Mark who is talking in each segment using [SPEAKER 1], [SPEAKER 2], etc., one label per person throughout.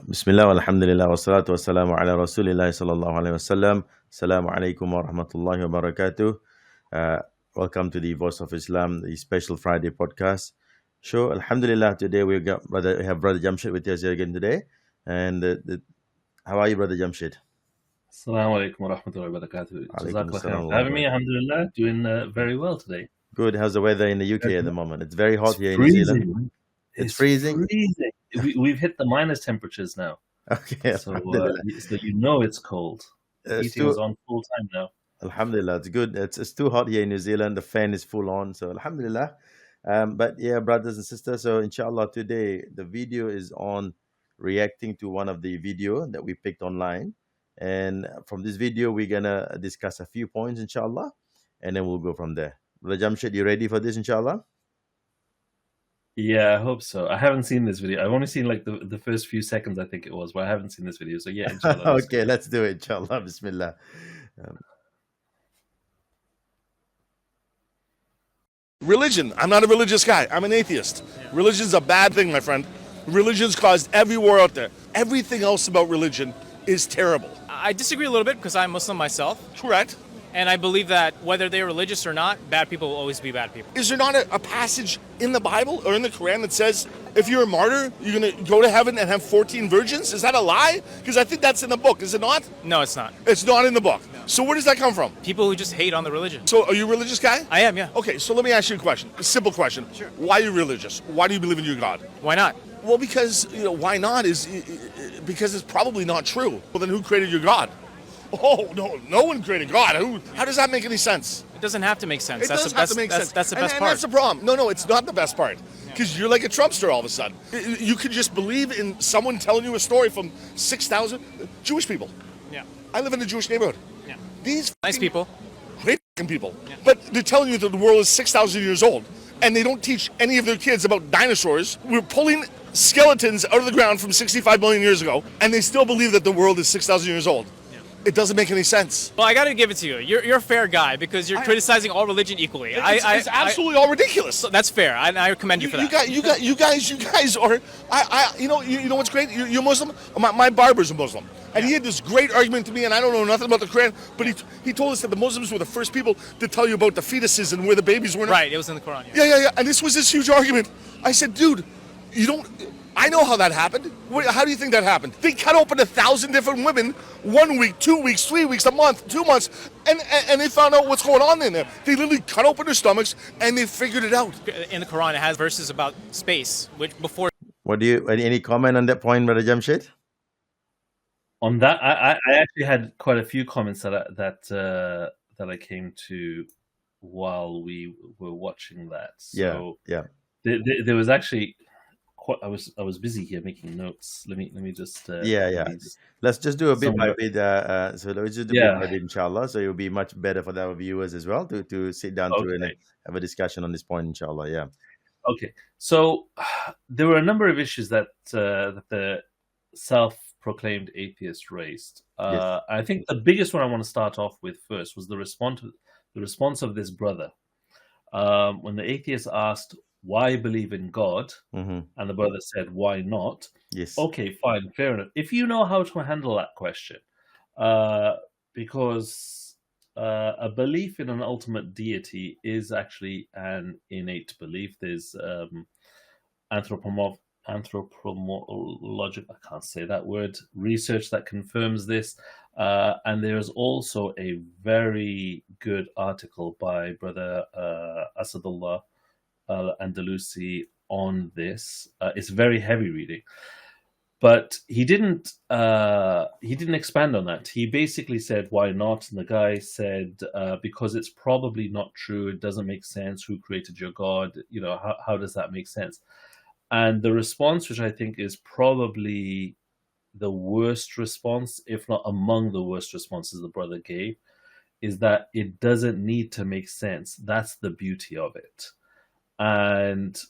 [SPEAKER 1] Bismillah, alhamdulillah, wassalatu wassalamu ala rasulillah sallallahu alayhi wasallam. Assalamu alaikum wa rahmatullahi wa barakatuh. Welcome to the Voice of Islam, the special Friday podcast show. Alhamdulillah, today we have Brother Jamshed with us here again today. And how are you, Brother Jamshed?
[SPEAKER 2] Assalamu alaikum wa rahmatullahi wa barakatuh.
[SPEAKER 1] Alaikum
[SPEAKER 2] Jazakallah
[SPEAKER 1] assalam
[SPEAKER 2] khair
[SPEAKER 1] wa
[SPEAKER 2] for having me.
[SPEAKER 1] rahmatullah.
[SPEAKER 2] Alhamdulillah, doing very well today.
[SPEAKER 1] Good. How's the weather in the UK at the moment? It's very hot here in New
[SPEAKER 2] Freezing.
[SPEAKER 1] Zealand. It's freezing?
[SPEAKER 2] We've hit the minus temperatures now.
[SPEAKER 1] Okay,
[SPEAKER 2] So
[SPEAKER 1] alhamdulillah.
[SPEAKER 2] you know it's cold.
[SPEAKER 1] It's
[SPEAKER 2] Heating is on full time now.
[SPEAKER 1] Alhamdulillah, it's good. It's too hot here in New Zealand. The fan is full on, so alhamdulillah. But yeah, brothers and sisters, so inshallah today the video is on reacting to one of the video that we picked online. And from this video, we're gonna discuss a few points, inshallah, and then we'll go from there. Brother Jamshed, you ready for this, inshallah?
[SPEAKER 2] Yeah, I hope so. I haven't seen this video. I've only seen like the first few seconds, I think it was, but I haven't seen this video. So yeah, inshallah.
[SPEAKER 1] Okay, let's do it, inshallah. Bismillah.
[SPEAKER 3] Religion. I'm not a religious guy. I'm an atheist. Religion's a bad thing, my friend. Religion's caused every war out there. Everything else about religion is terrible.
[SPEAKER 4] I disagree a little bit because I'm Muslim myself,
[SPEAKER 3] Correct?
[SPEAKER 4] and I believe that whether they're religious or not, bad people will always be bad people.
[SPEAKER 3] Is there not a passage in the Bible or in the Qur'an that says if you're a martyr, you're going to go to heaven and have 14 virgins? Is that a lie? Because I think that's in the book, is it not?
[SPEAKER 4] No, it's not.
[SPEAKER 3] It's not in the book. So where does that come from?
[SPEAKER 4] People who just hate on the religion.
[SPEAKER 3] So are you a religious guy?
[SPEAKER 4] I am, yeah.
[SPEAKER 3] Okay, so let me ask you a question. A simple question.
[SPEAKER 4] Sure.
[SPEAKER 3] Why are you religious? Why do you believe in your God?
[SPEAKER 4] Why not?
[SPEAKER 3] Well, because, why not is because it's probably not true. Well, then who created your God? Oh, no one created God. How does that make any sense?
[SPEAKER 4] It doesn't have to make sense.
[SPEAKER 3] It does have to make sense.
[SPEAKER 4] That's the
[SPEAKER 3] And
[SPEAKER 4] best part.
[SPEAKER 3] that's the problem. No, it's not the best part. Because you're like a Trumpster all of a sudden. You could just believe in someone telling you a story from 6,000 Jewish people.
[SPEAKER 4] Yeah.
[SPEAKER 3] I live in a Jewish neighborhood.
[SPEAKER 4] Yeah.
[SPEAKER 3] These
[SPEAKER 4] Nice people.
[SPEAKER 3] great people. But they're telling you that the world is 6,000 years old. And they don't teach any of their kids about dinosaurs. We're pulling skeletons out of the ground from 65 million years ago, and they still believe that the world is 6,000 years old. It doesn't make any sense.
[SPEAKER 4] Well, I got to give it to you. You're a fair guy because you're criticizing all religion equally.
[SPEAKER 3] It's absolutely all ridiculous.
[SPEAKER 4] So that's fair. I commend you for that.
[SPEAKER 3] You guys are. You know what's great? You're Muslim. My barber's a Muslim, and he had this great argument to me, and I don't know nothing about the Quran, but he told us that the Muslims were the first people to tell you about the fetuses and where the babies were.
[SPEAKER 4] Right, it was in the Qur'an. Yeah.
[SPEAKER 3] Yeah. And this was this huge argument. I said, dude, you don't. I know how that happened. How do you think that happened? They cut open 1,000 different women 1 week, 2 weeks, 3 weeks, a month, 2 months, and they found out what's going on in there. They literally cut open their stomachs and they figured it out.
[SPEAKER 4] In the Quran, it has verses about space, which before.
[SPEAKER 1] Any comment on that point, Brother Jamshed?
[SPEAKER 2] On that, I actually had quite a few comments that I came to while we were watching that. So
[SPEAKER 1] Yeah.
[SPEAKER 2] there was actually. I was busy here making notes. Let me just.
[SPEAKER 1] Let's just do a bit by bit. So let's just do bit by bit, inshallah. So it'll be much better for our viewers as well to sit down to and have a discussion on this point, inshallah. Yeah.
[SPEAKER 2] Okay. So there were a number of issues that the self-proclaimed atheist raised.
[SPEAKER 1] Yes.
[SPEAKER 2] I think the biggest one I want to start off with first was the response of this brother when the atheist asked, why believe in God?
[SPEAKER 1] Mm-hmm.
[SPEAKER 2] And the brother said, why not?
[SPEAKER 1] Yes.
[SPEAKER 2] Okay, fine, fair enough. If you know how to handle that question, because a belief in an ultimate deity is actually an innate belief. There's anthropological, I can't say that word, research that confirms this. And there's also a very good article by Brother Asadullah Andalusi on this. It's very heavy reading, but he didn't expand on that. He basically said, why not? And the guy said, because it's probably not true. It doesn't make sense. Who created your God? How does that make sense? And the response, which I think is probably the worst response, if not among the worst responses the brother gave, is that it doesn't need to make sense. That's the beauty of it. And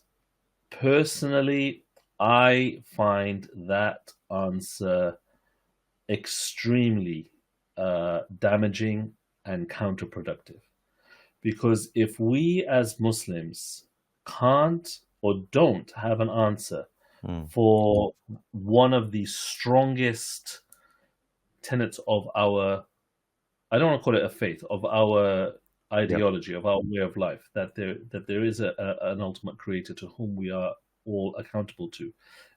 [SPEAKER 2] personally, I find that answer extremely damaging and counterproductive. Because if we as Muslims can't or don't have an answer
[SPEAKER 1] Mm.
[SPEAKER 2] for one of the strongest tenets of our, I don't want to call it a faith, of our
[SPEAKER 1] Yep.
[SPEAKER 2] ideology, of our way of life, that there is an ultimate creator to whom we are all accountable to.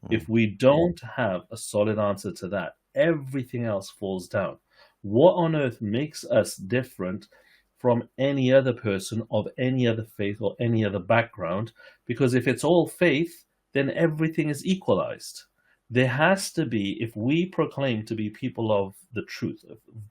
[SPEAKER 2] If
[SPEAKER 1] Mm.
[SPEAKER 2] we don't have a solid answer to that, everything else falls down. What on earth makes us different from any other person of any other faith or any other background? Because if it's all faith, then everything is equalized. There has to be, if we proclaim to be people of the truth,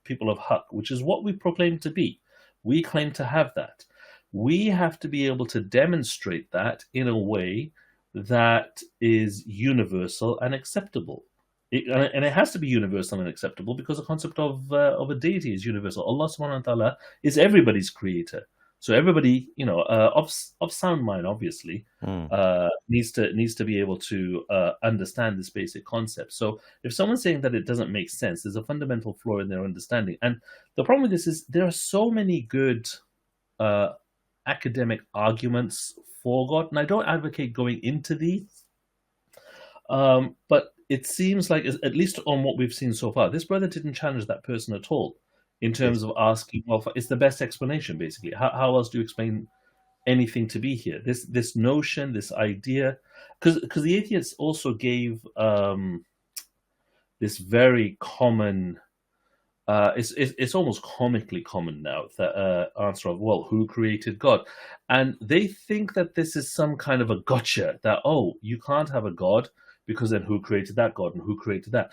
[SPEAKER 2] people of haqq, which is what we proclaim to be, we claim to have that. We have to be able to demonstrate that in a way that is universal and acceptable. And it has to be universal and acceptable because the concept of a deity is universal. Allah subhanahu wa ta'ala is everybody's creator. So everybody, of sound mind, obviously,
[SPEAKER 1] Mm.
[SPEAKER 2] needs to be able to understand this basic concept. So if someone's saying that it doesn't make sense, there's a fundamental flaw in their understanding. And the problem with this is there are so many good academic arguments for God, and I don't advocate going into these, but it seems like, at least on what we've seen so far, this brother didn't challenge that person at all in terms
[SPEAKER 1] Yes.
[SPEAKER 2] of asking, well, it's the best explanation, basically. How else do you explain anything to be here? This notion, this idea, because the atheists also gave this very common, it's almost comically common now, the answer of, well, who created God? And they think that this is some kind of a gotcha, that, oh, you can't have a God because then who created that God and who created that?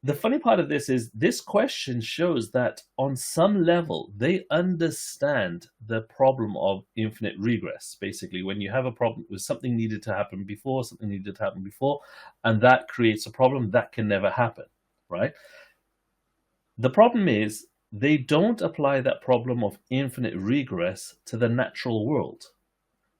[SPEAKER 2] The funny part of this is this question shows that on some level they understand the problem of infinite regress. Basically, when you have a problem with something needed to happen before, something needed to happen before, and that creates a problem that can never happen, right? The problem is they don't apply that problem of infinite regress to the natural world.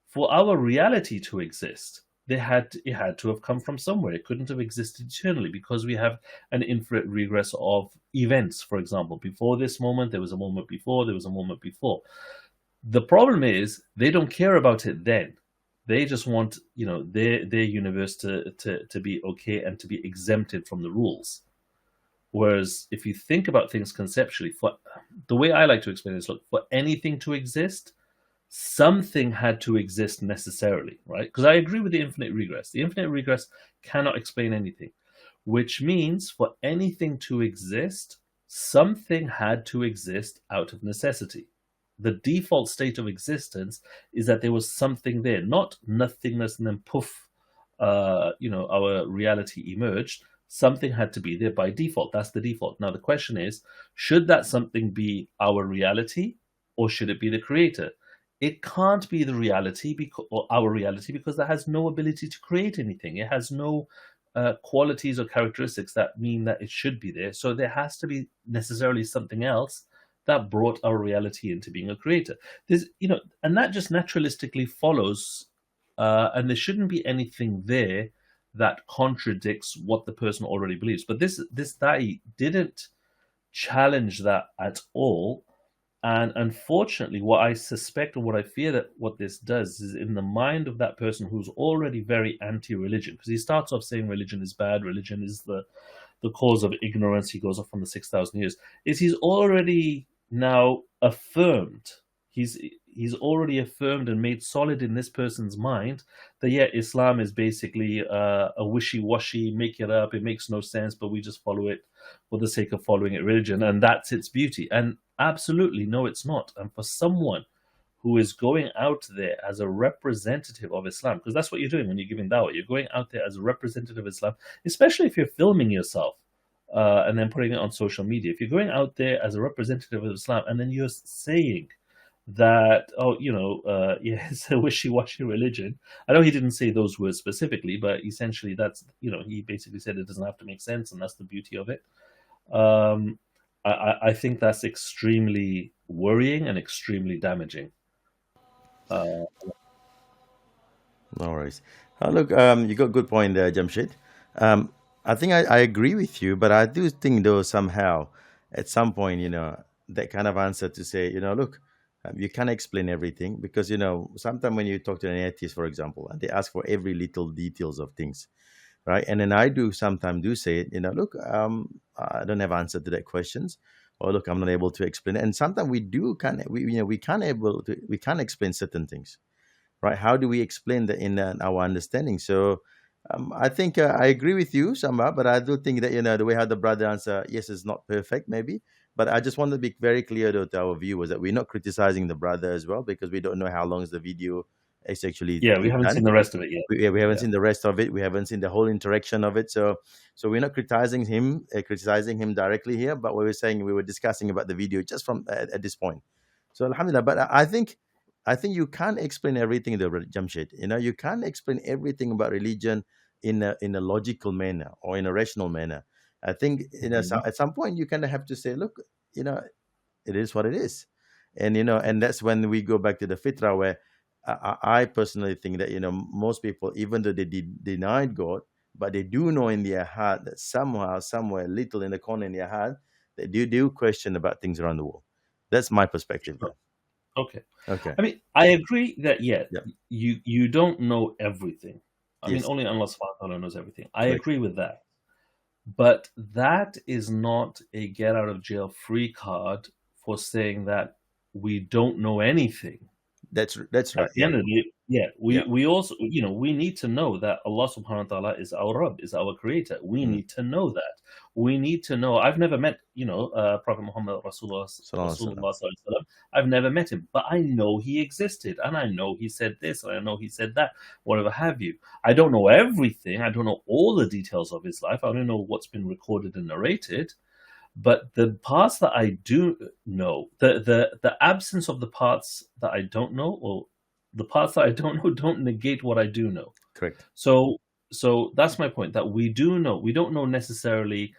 [SPEAKER 2] For our reality to exist, it had to have come from somewhere. It couldn't have existed eternally because we have an infinite regress of events. For example, before this moment, there was a moment before, there was a moment before. The problem is they don't care about it then. They just want, their universe to be okay and to be exempted from the rules. Whereas if you think about things conceptually, for the way I like to explain it is, look, for anything to exist, something had to exist necessarily, right? Because I agree with the infinite regress. The infinite regress cannot explain anything, which means for anything to exist, something had to exist out of necessity. The default state of existence is that there was something there, not nothingness and then poof, our reality emerged. Something had to be there by default. That's the default. Now the question is, should that something be our reality or should it be the creator? It can't be the reality or our reality because that has no ability to create anything. It has no qualities or characteristics that mean that it should be there. So there has to be necessarily something else that brought our reality into being a creator. There's, and that just naturalistically follows, and there shouldn't be anything there that contradicts what the person already believes. But this Da'i didn't challenge that at all. And unfortunately, what I suspect or what I fear that what this does is in the mind of that person who's already very anti-religion, because he starts off saying religion is bad, religion is the cause of ignorance, he goes off on the 6,000 years, is he's already now affirmed, he's already affirmed and made solid in this person's mind that, yeah, Islam is basically a wishy-washy, make it up, it makes no sense, but we just follow it for the sake of following it religion, and that's its beauty. And absolutely, no, it's not. And for someone who is going out there as a representative of Islam, because that's what you're doing when you're giving dawah, you're going out there as a representative of Islam, especially if you're filming yourself and then putting it on social media. If you're going out there as a representative of Islam and then you're saying that, it's a wishy-washy religion. I know he didn't say those words specifically, but essentially that's, he basically said it doesn't have to make sense, and that's the beauty of it. I think that's extremely worrying and extremely damaging.
[SPEAKER 1] No worries. Look, you got a good point there, Jamshed. I think I agree with you, but I do think, though, somehow, at some point, that kind of answer to say, look, You can't explain everything because sometimes when you talk to an atheist, for example, and they ask for every little details of things, right? And then I do sometimes do say it, look, I don't have answer to that questions, or look, I'm not able to explain it. And sometimes we can't explain certain things, right? How do we explain that in our understanding? So I think I agree with you, Samba, but I do think that the way how the brother answer, yes, it's not perfect, maybe. But I just want to be very clear though to our viewers that we're not criticizing the brother as well because we don't know how long is the video is actually
[SPEAKER 2] Yeah, we haven't
[SPEAKER 1] done.
[SPEAKER 2] seen the rest of it yet.
[SPEAKER 1] We haven't
[SPEAKER 2] Yeah.
[SPEAKER 1] seen the rest of it. We haven't seen the whole interaction of it. So we're not criticizing him directly here. But what we're saying, we were discussing about the video just from at this point. So alhamdulillah. But I think you can't explain everything, the Jamshed. You can't explain everything about religion in a logical manner or in a rational manner. I think at some point you kind of have to say, look, it is what it is, and that's when we go back to the fitrah where I personally think that most people, even though they denied God, but they do know in their heart that somehow, somewhere, little in the corner in their heart, they do question about things around the world. That's my perspective. Though.
[SPEAKER 2] Okay.
[SPEAKER 1] Okay.
[SPEAKER 2] I mean, I agree that
[SPEAKER 1] Yeah.
[SPEAKER 2] you don't know everything. I
[SPEAKER 1] Yes.
[SPEAKER 2] mean, only Allah subhanahu wa ta'ala knows everything. I
[SPEAKER 1] Correct.
[SPEAKER 2] agree with that. But that is not a get out of jail free card for saying that we don't know anything.
[SPEAKER 1] That's right.
[SPEAKER 2] At the end of the day,
[SPEAKER 1] Yeah.
[SPEAKER 2] we also, we need to know that Allah subhanahu wa ta'ala is our Rabb, is our creator. We need to know that. We need to know. I've never met, Prophet Muhammad Rasulullah Sallallahu Alaihi Wasallam. I've never met him, but I know he existed, and I know he said this, and I know he said that, whatever have you. I don't know everything. I don't know all the details of his life. I don't know what's been recorded and narrated. But the parts that I do know, the absence of the parts that I don't know, or the parts that I don't know, don't negate what I do know.
[SPEAKER 1] Correct.
[SPEAKER 2] So that's my point. That we do know. We don't know necessarily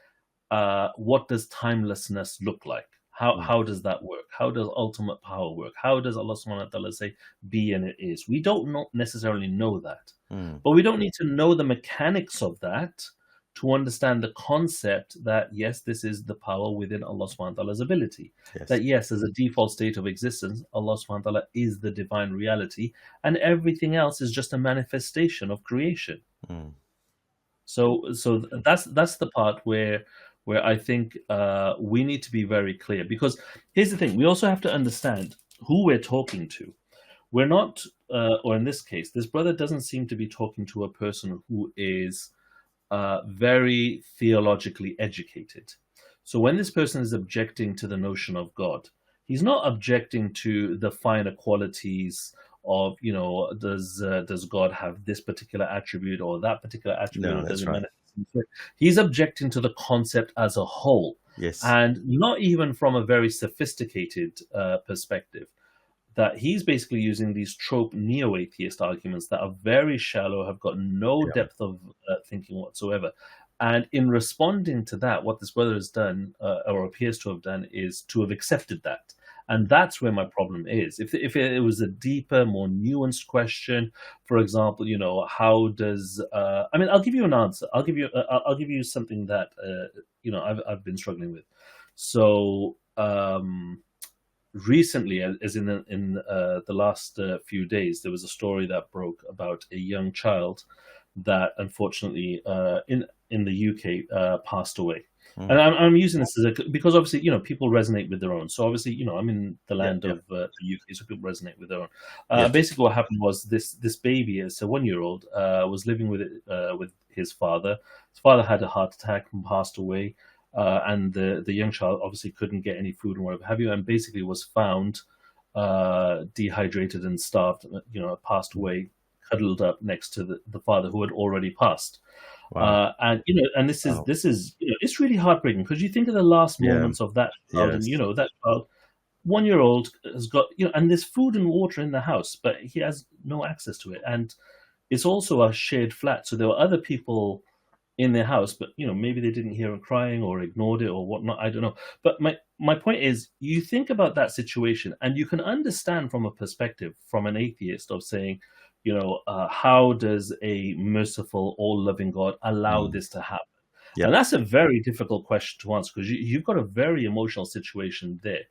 [SPEAKER 2] what does timelessness look like. How does that work? How does ultimate power work? How does Allah subhanahu wa ta'ala say be and it is? We don't necessarily know that. But we don't need to know the mechanics of that to understand the concept that, yes, this is the power within Allah subhanahu wa ta'ala's ability.
[SPEAKER 1] Yes.
[SPEAKER 2] That, yes, as a default state of existence, Allah subhanahu wa ta'ala is the divine reality, and everything else is just a manifestation of creation. So that's the part where I think we need to be very clear. Because here's the thing, we also have to understand who we're talking to. We're not, or in this case, this brother doesn't seem to be talking to a person who is very theologically educated. So when this person is objecting to the notion of God, he's not objecting to the finer qualities of, does God have this particular attribute or that particular attribute?
[SPEAKER 1] No,
[SPEAKER 2] or
[SPEAKER 1] that's
[SPEAKER 2] does it
[SPEAKER 1] right.
[SPEAKER 2] manifest? He's objecting to the concept as a whole.
[SPEAKER 1] Yes.
[SPEAKER 2] And not even from a very sophisticated perspective. That he's basically using these trope neo-atheist arguments that are very shallow, have got no depth of thinking whatsoever. And in responding to that, what this brother has done, or appears to have done, is to have accepted that. And that's where my problem is. If it was a deeper, more nuanced question, for example, how does I'll give you an answer. I'll give you something that I've been struggling with. So recently, as in the last few days, there was a story that broke about a young child that unfortunately in the UK passed away. And I'm using this because obviously people resonate with their own. So obviously I'm in the land of the UK, so people resonate with their own. Basically, what happened was this baby, it's a 1-year-old, was living with his father. His father had a heart attack and passed away. And the young child obviously couldn't get any food and whatever have you, and basically was found dehydrated and starved, passed away, cuddled up next to the father who had already passed.
[SPEAKER 1] Wow.
[SPEAKER 2] And this is it's really heartbreaking because you think of the last moments of that child, and that child, 1-year-old, has got and there's food and water in the house, but he has no access to it, and it's also a shared flat, so there were other people in their house, but maybe they didn't hear him crying or ignored it or whatnot. I don't know. But my point is, you think about that situation, and you can understand from a perspective from an atheist of saying, how does a merciful, all-loving God allow this to happen? And that's a very difficult question to answer because you've got a very emotional situation there.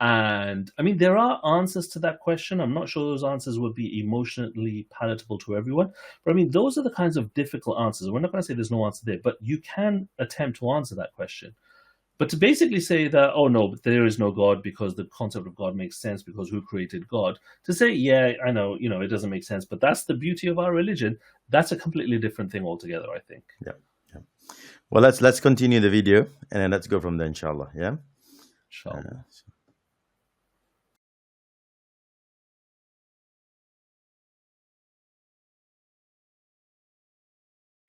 [SPEAKER 2] And I mean, there are answers to that question. I'm not sure those answers would be emotionally palatable to everyone. But I mean, those are the kinds of difficult answers. We're not going to say there's no answer there, but you can attempt to answer that question. But to basically say that, oh no, but there is no God because the concept of God makes sense because who created God? To say, yeah, I know, it doesn't make sense, but that's the beauty of our religion. That's a completely different thing altogether, I think.
[SPEAKER 1] Yeah. Well, let's continue the video and then let's go from there, inshallah. Yeah.
[SPEAKER 2] Inshallah.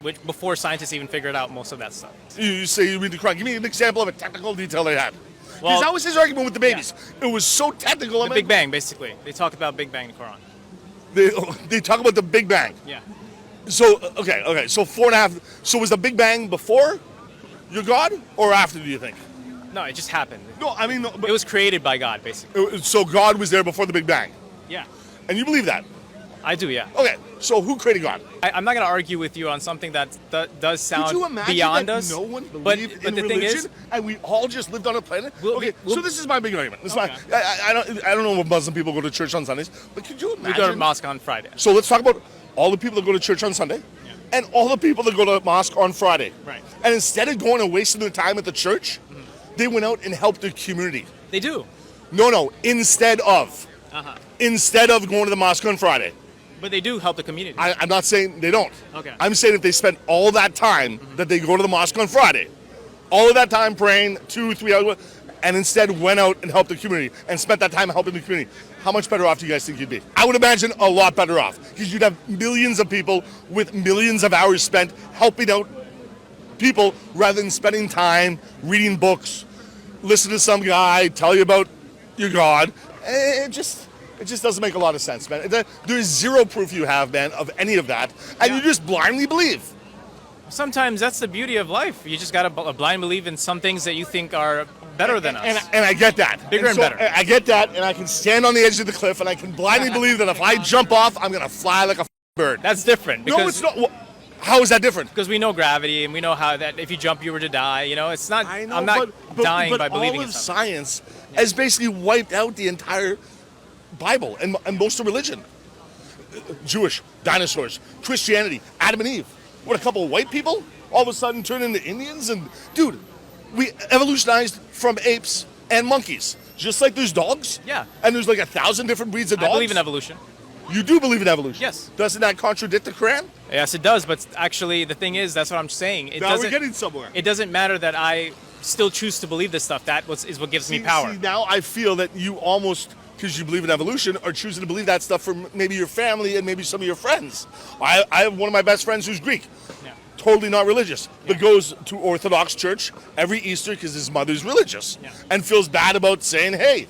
[SPEAKER 4] Which before scientists even figured out most of that stuff.
[SPEAKER 3] You say you read the Quran. Give me an example of a technical detail they had. Because
[SPEAKER 4] Well,
[SPEAKER 3] that was his argument with the babies. It was so technical.
[SPEAKER 4] the Big Bang, basically. They talk about Big Bang in the Quran.
[SPEAKER 3] They talk about the Big Bang.
[SPEAKER 4] Yeah.
[SPEAKER 3] So okay. So 4.5. So was the Big Bang before your God or after? Do you think?
[SPEAKER 4] No, it just happened.
[SPEAKER 3] No, I mean, no, but
[SPEAKER 4] It was created by God, basically.
[SPEAKER 3] so God was there before the Big Bang,
[SPEAKER 4] Yeah.
[SPEAKER 3] and you believe that?
[SPEAKER 4] I do, yeah.
[SPEAKER 3] Okay. So who created God?
[SPEAKER 4] I'm not going to argue with you on something that does sound
[SPEAKER 3] Could you imagine
[SPEAKER 4] beyond
[SPEAKER 3] that
[SPEAKER 4] us.
[SPEAKER 3] no one
[SPEAKER 4] but
[SPEAKER 3] believed
[SPEAKER 4] but
[SPEAKER 3] in
[SPEAKER 4] the
[SPEAKER 3] religion
[SPEAKER 4] thing is,
[SPEAKER 3] and we all just lived on a planet?
[SPEAKER 4] We'll-
[SPEAKER 3] Okay,
[SPEAKER 4] we'll-
[SPEAKER 3] so this is my big argument. This is
[SPEAKER 4] Okay.
[SPEAKER 3] I don't know if Muslim people go to church on Sundays, but could you imagine?
[SPEAKER 4] we go to mosque on Friday.
[SPEAKER 3] So let's talk about all the people that go to church on Sunday and all the people that go to mosque on Friday.
[SPEAKER 4] Right.
[SPEAKER 3] And instead of going and wasting their time at the church, they went out and helped their community.
[SPEAKER 4] They do.
[SPEAKER 3] No, instead of.
[SPEAKER 4] Uh-huh.
[SPEAKER 3] Instead of going to the mosque on Friday.
[SPEAKER 4] But they do help the community.
[SPEAKER 3] I'm not saying they don't.
[SPEAKER 4] Okay.
[SPEAKER 3] I'm saying if they spend all that time that they go to the mosque on Friday, all of that time praying 2-3 hours, and instead went out and helped the community and spent that time helping the community, how much better off do you guys think you'd be? I would imagine a lot better off because you'd have millions of people with millions of hours spent helping out people rather than spending time reading books, listen to some guy tell you about your God. It just doesn't make a lot of sense, man. There's zero proof you have, man, of any of that, and you just blindly believe.
[SPEAKER 4] Sometimes that's the beauty of life. You just got to blind believe in some things that you think are better than us.
[SPEAKER 3] And I get that.
[SPEAKER 4] Bigger and better.
[SPEAKER 3] I get that, and I can stand on the edge of the cliff, and I can blindly believe that if I jump off, I'm going to fly like a bird.
[SPEAKER 4] That's different.
[SPEAKER 3] No, it's not. How is that different?
[SPEAKER 4] Because we know gravity, and we know how that if you jump, you were to die. It's not.
[SPEAKER 3] I know,
[SPEAKER 4] I'm not
[SPEAKER 3] but
[SPEAKER 4] dying by believing
[SPEAKER 3] all
[SPEAKER 4] in
[SPEAKER 3] of
[SPEAKER 4] something.
[SPEAKER 3] science has basically wiped out the entire Bible and most of religion. Jewish, dinosaurs, Christianity, Adam and Eve. What, a couple of white people all of a sudden turn into Indians? And dude, we evolutionized from apes and monkeys. Just like there's dogs.
[SPEAKER 4] Yeah.
[SPEAKER 3] And there's like 1,000 different breeds of dogs.
[SPEAKER 4] I believe in evolution.
[SPEAKER 3] You do believe in evolution?
[SPEAKER 4] Yes.
[SPEAKER 3] Doesn't that contradict the Quran?
[SPEAKER 4] Yes, it does. But actually, the thing is, that's what I'm saying. It
[SPEAKER 3] Now
[SPEAKER 4] doesn't.
[SPEAKER 3] we're getting somewhere.
[SPEAKER 4] It doesn't matter that I still choose to believe this stuff. That is what gives me power.
[SPEAKER 3] See, now I feel that you almost, because you believe in evolution, are choosing to believe that stuff for maybe your family and maybe some of your friends. I have one of my best friends who's Greek.
[SPEAKER 4] Yeah.
[SPEAKER 3] Totally not religious, but goes to Orthodox church every Easter because his mother's religious, and feels bad about saying, hey.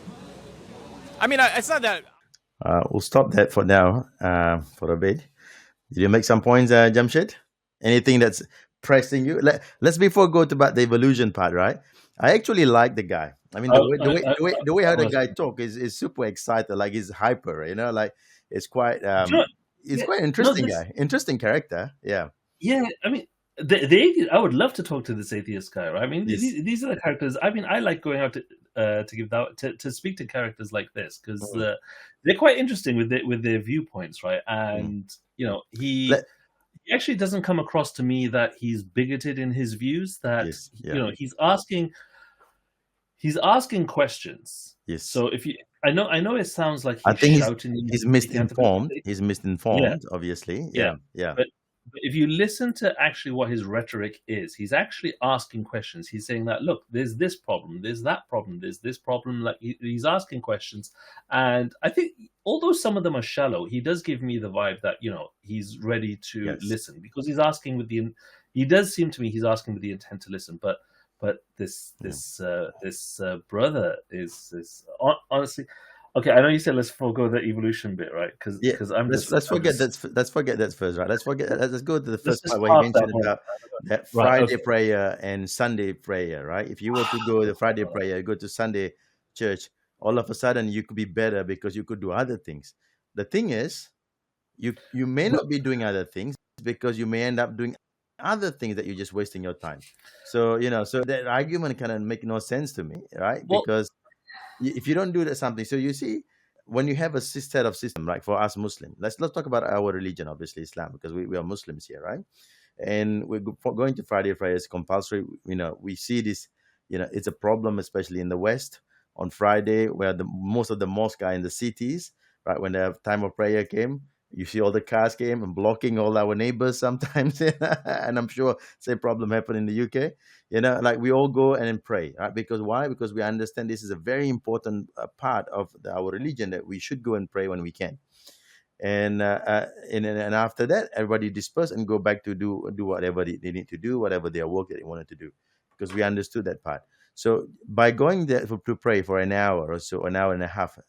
[SPEAKER 4] I mean, it's not that.
[SPEAKER 1] We'll stop that for now, for a bit. Did you make some points, Jamshed? Anything that's pressing you? Let's before go to about the evolution part, right? I actually like the guy. I mean, the way how the guy talk is super excited, like he's hyper, like it's quite quite interesting guy, interesting character, yeah.
[SPEAKER 2] Yeah, I mean, I would love to talk to this atheist guy, right? I mean, these are the characters. I mean, I like going out to give that to speak to characters like this because they're quite interesting with their viewpoints, right? And he actually doesn't come across to me that he's bigoted in his views. That he's asking questions.
[SPEAKER 1] Yes.
[SPEAKER 2] So if you, I know it sounds like
[SPEAKER 1] I think
[SPEAKER 2] shouting.
[SPEAKER 1] he's misinformed. He's misinformed, obviously. Yeah.
[SPEAKER 2] But if you listen to actually what his rhetoric is, he's actually asking questions. He's saying that, look, there's this problem, there's that problem, there's this problem. Like he's asking questions. And I think although some of them are shallow, he does give me the vibe that, he's ready to listen because he's asking he does seem to me he's asking with the intent to listen. But this brother is honestly. Okay, I know you said let's forego the evolution bit, right? Because let's forget that first, right? Let's go to the first part where you mentioned about that Friday prayer and Sunday prayer, right? If you were to go to the Friday prayer, go to Sunday church, all of a sudden you could be better because you could do other things. The thing is, you may not be doing other things because you may end up doing other things that you're just wasting your time. So so that argument kind of make no sense to me, right? Because
[SPEAKER 1] if you don't do that something, so you see, when you have a set of system, like for us Muslim, let's talk about our religion, obviously Islam, because we are Muslims here, right? And for going to Friday prayers compulsory. We see this. It's a problem, especially in the West, on Friday, where the most of the mosques are in the cities, right? When the time of prayer came, you see all the cars came and blocking all our neighbors sometimes. And I'm sure same problem happened in the UK. Like we all go and then pray, right? Because why? Because we understand this is a very important part of our religion, that we should go and pray when we can. And after that, everybody disperse and go back to do whatever they need to do, whatever their work that they wanted to do, because we understood that part. So by going there to pray for an hour or so, an hour and a half,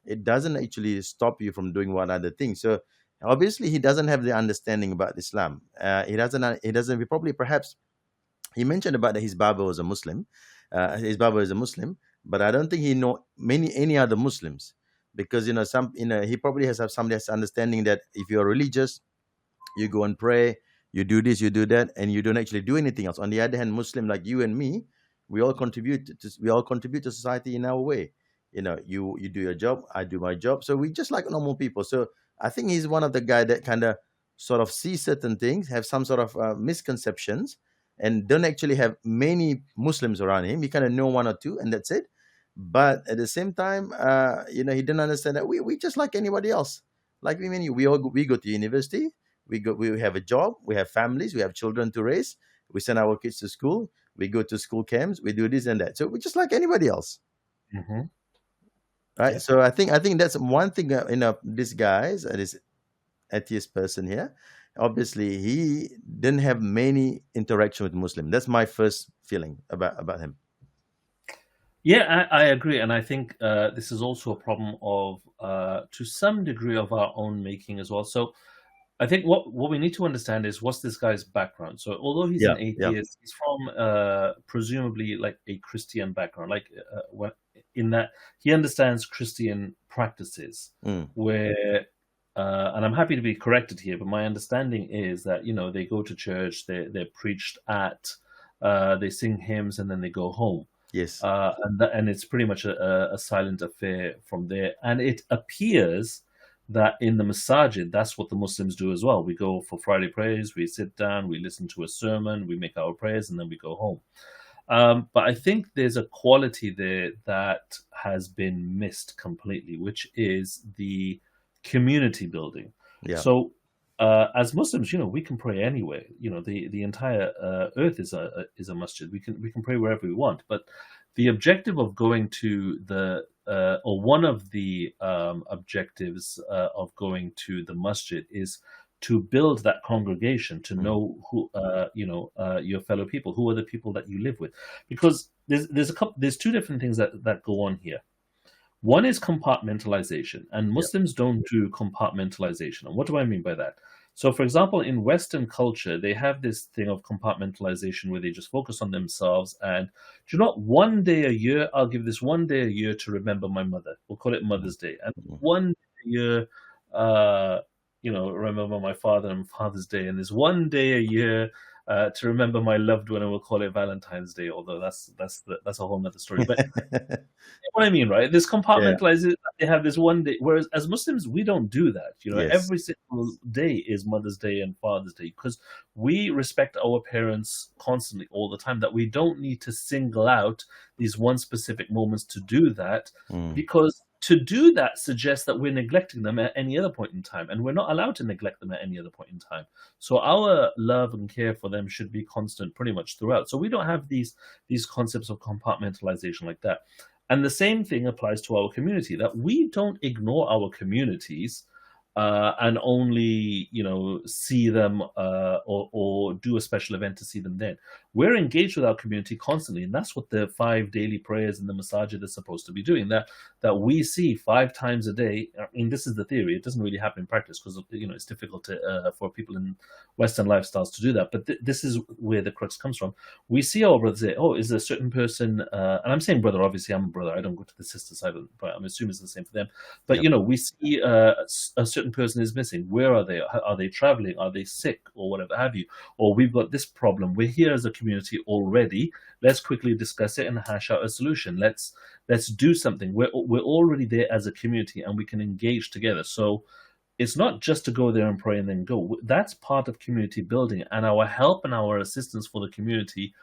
[SPEAKER 1] it doesn't actually stop you from doing one other thing. So obviously he doesn't have the understanding about Islam. He doesn't. Perhaps he mentioned about that his Baba was a Muslim. His Baba is a Muslim, but I don't think he know any other Muslims, because he probably has some understanding that if you're religious, you go and pray, you do this, you do that, and you don't actually do anything else. On the other hand, Muslim like you and me, we all contribute to society in our way. You do your job, I do my job, so we just like normal people. So I think he's one of the guy that kind of sort of see certain things, have some sort of misconceptions, and don't actually have many Muslims around him. He kind of know one or two, and that's it. But at the same time, he didn't understand that we just like anybody else. Like we go to university, we have a job, we have families, we have children to raise, we send our kids to school, we go to school camps, we do this and that. So we're just like anybody else, right?
[SPEAKER 2] Yeah.
[SPEAKER 1] So I think that's one thing. This this atheist person here, obviously he didn't have many interaction with Muslim. That's my first feeling about him.
[SPEAKER 2] Yeah, I agree, and I think this is also a problem of, to some degree, of our own making as well. So, I think what we need to understand is what's this guy's background. So, although he's an atheist, he's from presumably like a Christian background, like in that he understands Christian practices, where. And I'm happy to be corrected here, but my understanding is that they go to church, they're preached at, they sing hymns, and then they go home.
[SPEAKER 1] Yes.
[SPEAKER 2] And it's pretty much a silent affair from there. And it appears that in the masajid, that's what the Muslims do as well. We go for Friday prayers, we sit down, we listen to a sermon, we make our prayers, and then we go home. But I think there's a quality there that has been missed completely, which is the community building.
[SPEAKER 1] Yeah.
[SPEAKER 2] So as Muslims, we can pray anywhere. The entire earth is a masjid. We can pray wherever we want. But the objective of going to or one of the objectives of going to the masjid is to build that congregation, to know who your fellow people, who are the people that you live with, because there's two different things that go on here. One is compartmentalization, and Muslims don't do compartmentalization. And what do I mean by that? So, for example, in Western culture, they have this thing of compartmentalization where they just focus on themselves. And do you know what? One day a year, I'll give this one day a year to remember my mother. We'll call it Mother's Day. And one day a year, remember my father and Father's Day. And there's one day a year to remember my loved one, and we'll call it Valentine's Day, although that's a whole nother story. But what I mean, right? This compartmentalization, they have this one day, whereas as Muslims, we don't do that. Every single day is Mother's Day and Father's Day, because we respect our parents constantly all the time, that we don't need to single out these one specific moments to do that, because to do that suggests that we're neglecting them at any other point in time, and we're not allowed to neglect them at any other point in time. So our love and care for them should be constant pretty much throughout. So we don't have these concepts of compartmentalization like that. And the same thing applies to our community, that we don't ignore our communities and only see them or do a special event to see them then. We're engaged with our community constantly, and that's what the 5 daily prayers in the masajid is supposed to be doing, that we see 5 times a day. I mean, this is the theory. It doesn't really happen in practice because it's difficult for people in Western lifestyles to do that, but this is where the crux comes from. We see our brothers say, is there a certain person, and I'm saying brother, obviously I'm a brother, I don't go to the sister side, but I'm assuming it's the same for them, but we see a certain certain person is missing. Where are they? Are they traveling? Are they sick or whatever have you? Or we've got this problem. We're here as a community already. Let's quickly discuss it and hash out a solution. Let's do something. We're already there as a community and we can engage together. So it's not just to go there and pray and then go. That's part of community building, and our help and our assistance for the community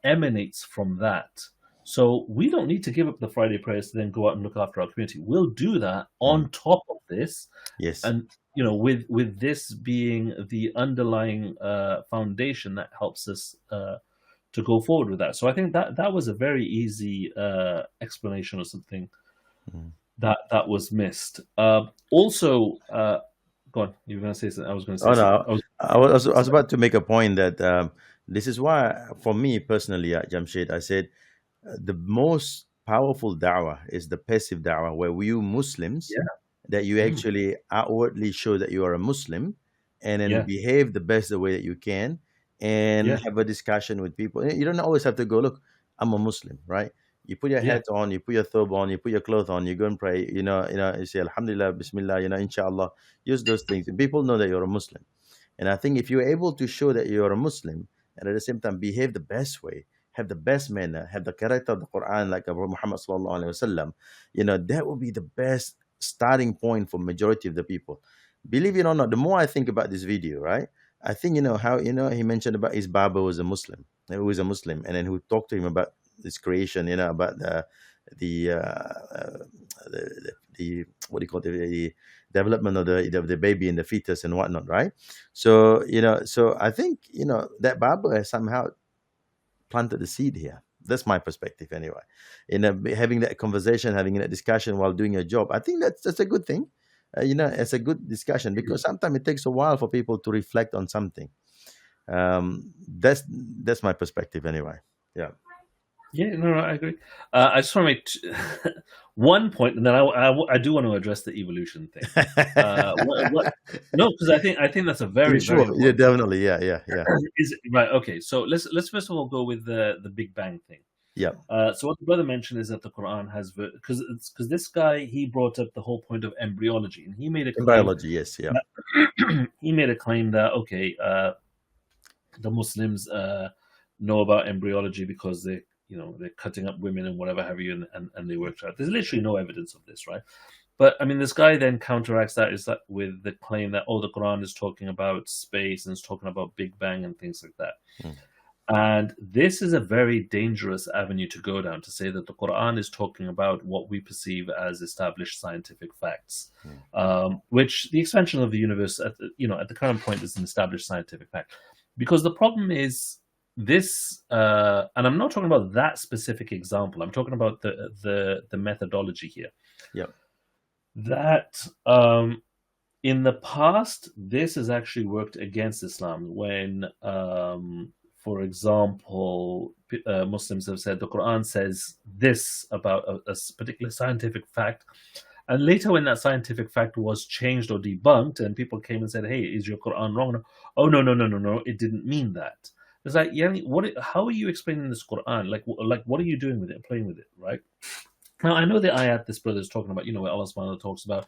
[SPEAKER 2] emanates from that. So we don't need to give up the Friday prayers to then go out and look after our community. We'll do that on top of this.
[SPEAKER 1] Yes.
[SPEAKER 2] And with this being the underlying foundation that helps us to go forward with that. So I think that was a very easy explanation of something that was missed. Also, go on. You were going to say something. I was going to say something.
[SPEAKER 1] I was about to make a point that this is why, for me personally, Jamshed, I said the most powerful da'wah is the passive da'wah, where you Muslims, that you actually outwardly show that you are a Muslim, and then behave the best the way that you can, and have a discussion with people. You don't always have to go, look, I'm a Muslim, right? You put your hat on, you put your thobe on, you put your clothes on, you go and pray, you say Alhamdulillah, Bismillah, inshallah, use those things. And people know that you're a Muslim. And I think if you're able to show that you're a Muslim, and at the same time behave the best way, have the best manner, have the character of the Qur'an like Abu Muhammad sallallahu alaihi wasallam, that will be the best starting point for majority of the people. Believe it or not, the more I think about this video, right, I think how he mentioned about his Baba was a Muslim, who was a Muslim, and then who talked to him about this creation, about the what do you call it, the development of the baby and the fetus and whatnot, right? So so I think that Baba has somehow planted the seed here. That's my perspective anyway. Having that conversation, having that discussion while doing your job, I think that's a good thing. It's a good discussion, because sometimes it takes a while for people to reflect on something. That's my perspective anyway. Yeah.
[SPEAKER 2] Yeah, no, I agree. I just want to make one point, and then I do want to address the evolution thing. No, because I think that's a very
[SPEAKER 1] sure.
[SPEAKER 2] Very
[SPEAKER 1] yeah, definitely. Yeah.
[SPEAKER 2] Right. Okay. So let's first of all go with the Big Bang thing.
[SPEAKER 1] Yeah.
[SPEAKER 2] So what the brother mentioned is that the Quran has, because this guy, he brought up the whole point of embryology, and he made a claim,
[SPEAKER 1] biology. Yes. Yeah.
[SPEAKER 2] He made a claim that the Muslims know about embryology because they're cutting up women and whatever have you, and they work out. There's literally no evidence of this, right? But I mean, this guy then counteracts that with the claim that the Quran is talking about space and it's talking about Big Bang and things like that. And this is a very dangerous avenue to go down, to say that the Quran is talking about what we perceive as established scientific facts, which the expansion of the universe at the current point is an established scientific fact. Because the problem is this, and I'm not talking about that specific example. I'm talking about the methodology here.
[SPEAKER 1] Yep.
[SPEAKER 2] That in the past, this has actually worked against Islam when, for example, Muslims have said the Quran says this about a particular scientific fact, and later when that scientific fact was changed or debunked, and people came and said, "Hey, is your Quran wrong?" Oh, no, it didn't mean that. It's like, how are you explaining this Quran? Like, what are you doing with it, playing with it, right? Now, I know the ayat this brother is talking about, where Allah subhanahu wa ta'ala talks about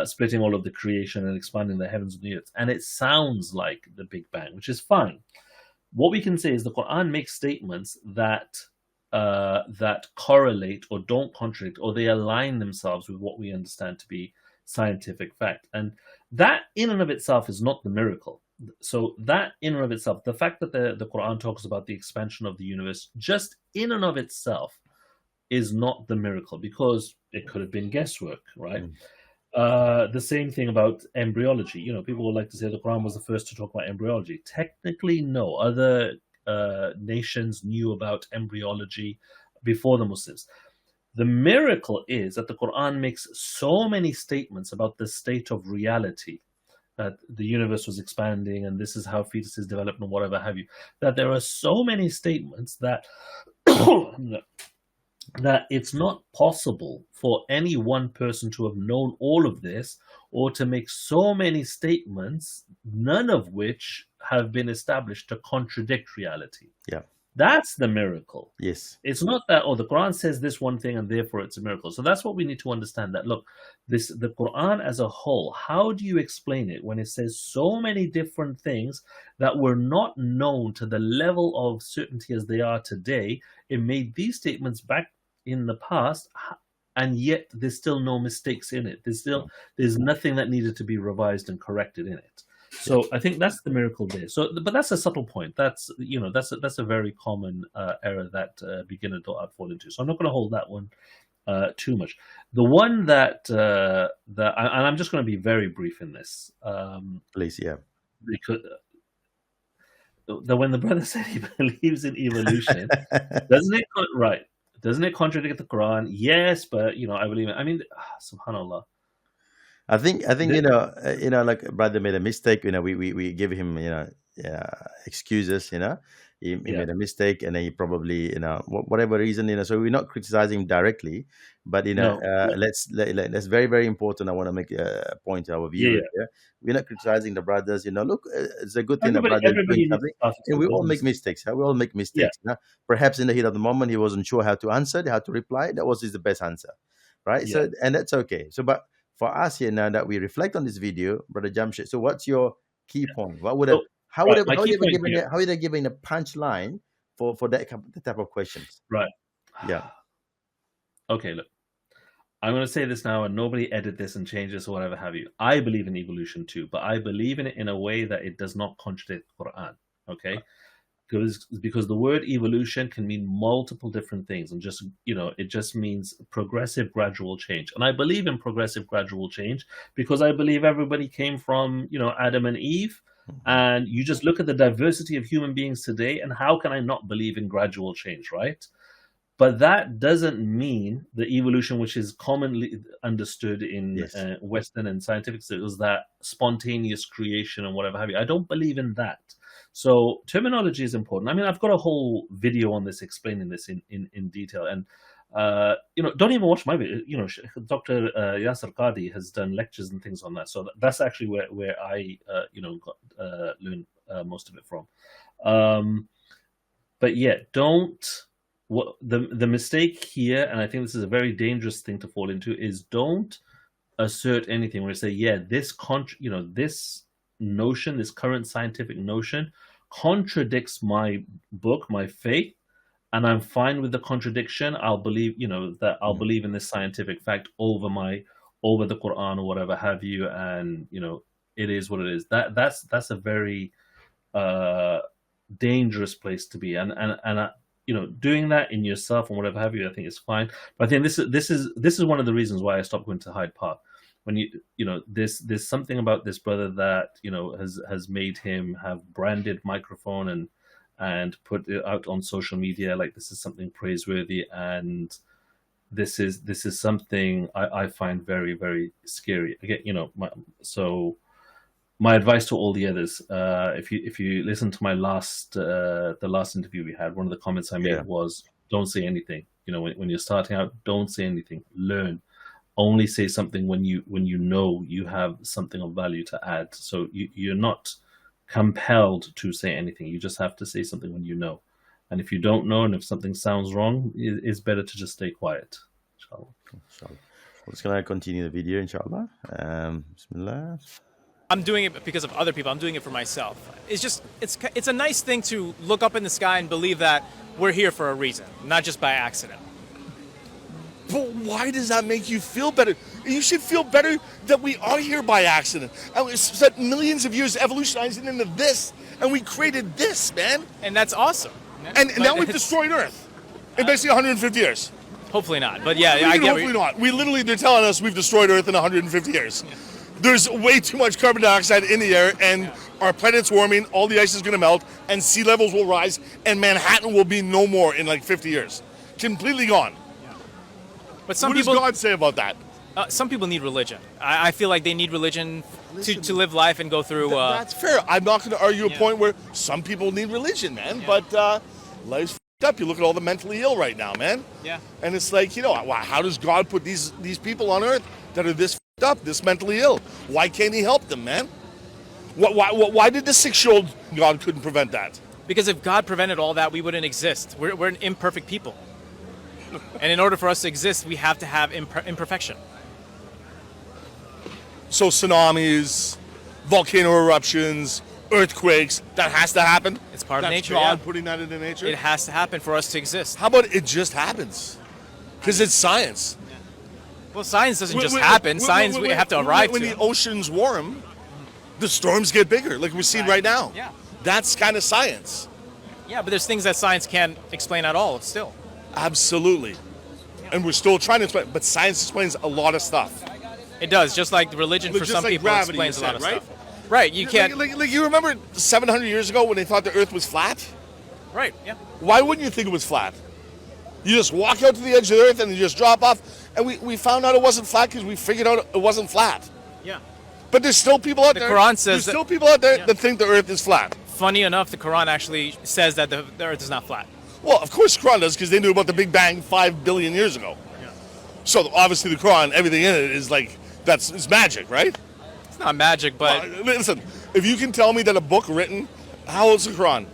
[SPEAKER 2] splitting all of the creation and expanding the heavens and the earth. And it sounds like the Big Bang, which is fine. What we can say is the Quran makes statements that correlate or don't contradict, or they align themselves with what we understand to be scientific fact. And that in and of itself is not the miracle. So that in and of itself, the fact that the Quran talks about the expansion of the universe, just in and of itself, is not the miracle, because it could have been guesswork, right? The same thing about embryology. People would like to say the Quran was the first to talk about embryology. Technically, no. Other nations knew about embryology before the Muslims. The miracle is that the Quran makes so many statements about the state of reality, that the universe was expanding and this is how fetuses develop and whatever have you, that there are so many statements that that it's not possible for any one person to have known all of this, or to make so many statements, none of which have been established to contradict reality.
[SPEAKER 1] Yeah.
[SPEAKER 2] That's the miracle.
[SPEAKER 1] Yes.
[SPEAKER 2] It's not that, oh, the Quran says this one thing and therefore it's a miracle. So that's what we need to understand, that look, the Quran as a whole, how do you explain it when it says so many different things that were not known to the level of certainty as they are today? It made these statements back in the past, and yet there's still no mistakes in it. There's nothing that needed to be revised and corrected in it. So I think that's the miracle there. So, but that's a subtle point. That's a very common error that beginner don't fall into. So I'm not going to hold that one too much. The one that and I'm just going to be very brief in this.
[SPEAKER 1] Please, yeah.
[SPEAKER 2] Because when the brother said he believes in evolution, doesn't it contradict the Quran? Yes, but I believe it. I mean, subhanallah.
[SPEAKER 1] I think like brother made a mistake. We give him excuses. He made a mistake, and then he probably whatever reason. So we're not criticizing him directly, but let's very, very important. I want to make a point to our viewers. Yeah. We're not criticizing the brothers. Look, it's a good thing that brother doing something. And we all make mistakes. We all make mistakes.
[SPEAKER 2] Yeah.
[SPEAKER 1] Perhaps in the heat of the moment he wasn't sure how to answer, how to reply. That was the best answer, right?
[SPEAKER 2] Yeah.
[SPEAKER 1] So, and that's okay. So, but for us here now that we reflect on this video, Brother Jamshed, so what's your key point? What would how would they give a punchline for that type of questions?
[SPEAKER 2] Right.
[SPEAKER 1] Yeah.
[SPEAKER 2] Okay, look. I'm going to say this now, and nobody edit this and change this or whatever have you. I believe in evolution too, but I believe in it in a way that it does not contradict the Quran. Okay. Because the word evolution can mean multiple different things, and it just means progressive gradual change. And I believe in progressive gradual change because I believe everybody came from Adam and Eve, and you just look at the diversity of human beings today, and how can I not believe in gradual change, right? But that doesn't mean the evolution which is commonly understood in Western and scientific circles, that spontaneous creation and whatever have you. I don't believe in that. So terminology is important. I mean, I've got a whole video on this explaining this in detail. And, don't even watch my video. Dr. Yasser Qadi has done lectures and things on that. So that's actually where I, learned most of it from. But yeah, the mistake here, and I think this is a very dangerous thing to fall into, is don't assert anything where you say, this notion, this current scientific notion contradicts my book, my faith, and I'm fine with the contradiction. I'll believe, that I'll believe in this scientific fact over the Quran or whatever have you, and it is what it is. That's a very dangerous place to be, and doing that in yourself and whatever have you, I think is fine. But I think this is one of the reasons why I stopped going to Hyde Park. When there's something about this brother that has made him have branded microphone and put it out on social media like this is something praiseworthy, and this is something I find very, very scary. Again, my advice to all the others, if you listen to my the last interview we had, one of the comments I made was, don't say anything. When you're starting out, don't say anything. Learn. Only say something when you know you have something of value to add. So you're not compelled to say anything. You just have to say something when you know. And if you don't know, and if something sounds wrong, it's better to just stay quiet. Inshallah.
[SPEAKER 1] We're just gonna continue the video, inshallah. Bismillah.
[SPEAKER 4] I'm doing it because of other people. I'm doing it for myself. It's a nice thing to look up in the sky and believe that we're here for a reason, not just by accident.
[SPEAKER 3] But why does that make you feel better? You should feel better that we are here by accident. And we spent millions of years evolutionizing into this, and we created this, man.
[SPEAKER 4] And that's awesome.
[SPEAKER 3] And now we've destroyed Earth in basically 150 years.
[SPEAKER 4] Hopefully not. But yeah, I get
[SPEAKER 3] hopefully not. They're telling us we've destroyed Earth in 150 years. Yeah. There's way too much carbon dioxide in the air, and our planet's warming, all the ice is going to melt, and sea levels will rise, and Manhattan will be no more in like 50 years. Completely gone. Yeah.
[SPEAKER 4] But
[SPEAKER 3] what does God say about that?
[SPEAKER 4] Some people need religion. I feel like they need religion to live life and go through...
[SPEAKER 3] That's fair. I'm not going to argue a point where some people need religion, man, but life's f***ed up. You look at all the mentally ill right now, man.
[SPEAKER 4] Yeah.
[SPEAKER 3] And it's like, how does God put these people on Earth that are this up, this mentally ill? Why can't he help them, man? Why did the 6-year-old God couldn't prevent that?
[SPEAKER 4] Because if God prevented all that, we wouldn't exist. We're an imperfect people. And in order for us to exist, we have to have imperfection.
[SPEAKER 3] So tsunamis, volcano eruptions, earthquakes, that has to happen?
[SPEAKER 4] It's part of nature,
[SPEAKER 3] God
[SPEAKER 4] yeah.
[SPEAKER 3] putting that into nature?
[SPEAKER 4] It has to happen for us to exist.
[SPEAKER 3] How about it just happens? Because it's science.
[SPEAKER 4] Well, science doesn't just happen. Science, we have to arrive
[SPEAKER 3] when
[SPEAKER 4] to.
[SPEAKER 3] the oceans warm, the storms get bigger, like we're seeing right now.
[SPEAKER 4] Yeah.
[SPEAKER 3] That's kind of science.
[SPEAKER 4] Yeah, but there's things that science can't explain at all still.
[SPEAKER 3] Absolutely. And we're still trying to explain, but science explains a lot of stuff.
[SPEAKER 4] It does, just like religion for
[SPEAKER 3] Just
[SPEAKER 4] some
[SPEAKER 3] like
[SPEAKER 4] people
[SPEAKER 3] gravity,
[SPEAKER 4] explains
[SPEAKER 3] you
[SPEAKER 4] a lot of
[SPEAKER 3] said, right?
[SPEAKER 4] stuff. Right, you can't.
[SPEAKER 3] Like you remember 700 years ago when they thought the Earth was flat?
[SPEAKER 4] Right, yeah.
[SPEAKER 3] Why wouldn't you think it was flat? You just walk out to the edge of the Earth and you just drop off. And we found out it wasn't flat because we figured out it wasn't flat.
[SPEAKER 4] Yeah.
[SPEAKER 3] But there's still people out there.
[SPEAKER 4] Quran says
[SPEAKER 3] there's
[SPEAKER 4] that-
[SPEAKER 3] still people out there
[SPEAKER 4] Yeah.
[SPEAKER 3] that think the Earth is flat.
[SPEAKER 4] Funny enough, the Quran actually says that the Earth is not flat.
[SPEAKER 3] Well, of course Quran does because they knew about the Big Bang 5 billion years ago.
[SPEAKER 4] Yeah.
[SPEAKER 3] So obviously the Quran, everything in it is like, it's magic, right?
[SPEAKER 4] It's not magic, but
[SPEAKER 3] Listen, if you can tell me that a book written, how old is the Quran?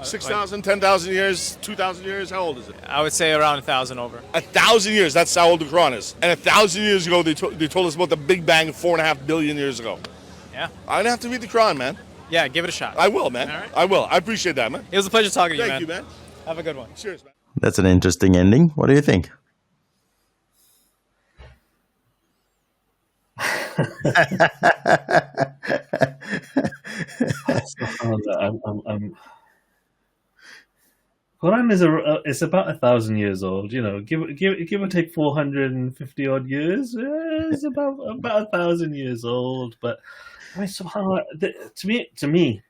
[SPEAKER 3] 6,000, 10,000 years, 2,000 years, how old is it?
[SPEAKER 4] I would say around 1,000 over.
[SPEAKER 3] 1,000 years, that's how old the Quran is. And 1,000 years ago, they told us about the Big Bang 4.5 billion years ago.
[SPEAKER 4] Yeah.
[SPEAKER 3] I'm gonna have to read the Quran, man.
[SPEAKER 4] Yeah, give it a shot.
[SPEAKER 3] I will, man.
[SPEAKER 4] All right.
[SPEAKER 3] I will. I appreciate that, man.
[SPEAKER 4] It was a pleasure talking to you,
[SPEAKER 3] Thank
[SPEAKER 4] man.
[SPEAKER 3] you, man.
[SPEAKER 4] Have a good one.
[SPEAKER 3] Cheers, man.
[SPEAKER 1] That's an interesting ending. What do you think?
[SPEAKER 2] Quran is it's about 1,000 years old. You know, give or take 450 odd years. It's about 1,000 years old. But I mean, subhanAllah, to me,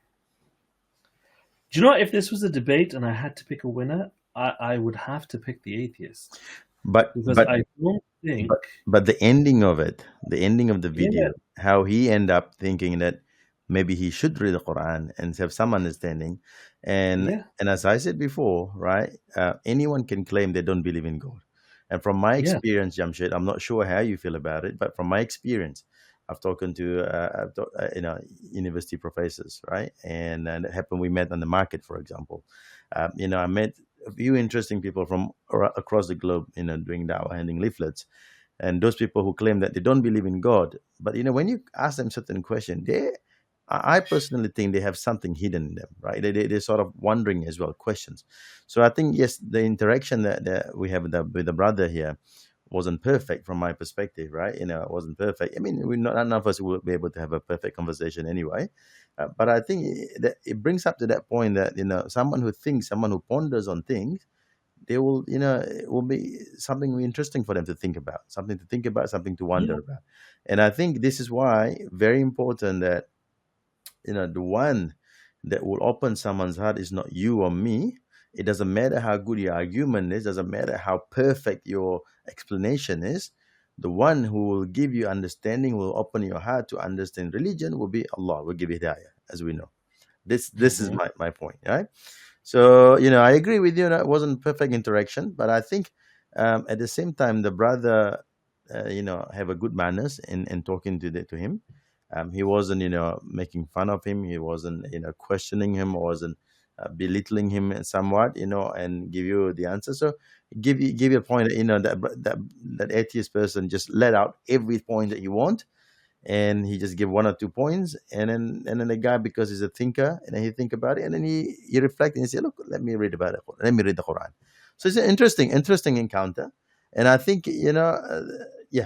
[SPEAKER 2] do you know what? If this was a debate and I had to pick a winner, I would have to pick the atheist
[SPEAKER 1] But
[SPEAKER 2] because
[SPEAKER 1] but
[SPEAKER 2] I don't think.
[SPEAKER 1] but the ending of it, the ending of the video, how he end up thinking that maybe he should read the Quran and have some understanding, and as I said before, right? Anyone can claim they don't believe in God, and from my experience, Jamshed, I'm not sure how you feel about it, but from my experience, I've talked to university professors, right? And it happened. We met on the market, for example. I met a few interesting people from across the globe, doing dawah, handing leaflets, and those people who claim that they don't believe in God, but when you ask them certain questions, I personally think they have something hidden in them, right? They're sort of wondering as well, questions. So I think yes, the interaction that we have with the brother here wasn't perfect from my perspective, right? It wasn't perfect. I mean, none of us will be able to have a perfect conversation anyway. But I think that it brings up to that point that someone who thinks, someone who ponders on things, they will, it will be something interesting for them to think about, something to wonder about. And I think this is why very important that the one that will open someone's heart is not you or me. It doesn't matter how good your argument is, doesn't matter how perfect your explanation is. The one who will give you understanding, will open your heart to understand religion, will be Allah, will give you hidayah, as we know. This is my point, right? So, I agree with you that it wasn't perfect interaction, but I think at the same time, the brother, have a good manners in talking to him. He wasn't, making fun of him. He wasn't, questioning him, or wasn't belittling him somewhat, and give you the answer. So give you a point, that atheist person just let out every point that you want, and he just give 1 or 2 points, and then the guy, because he's a thinker, and then he think about it, and then he reflect and he say, look, let me read about it. Let me read the Quran. So it's an interesting encounter, and I think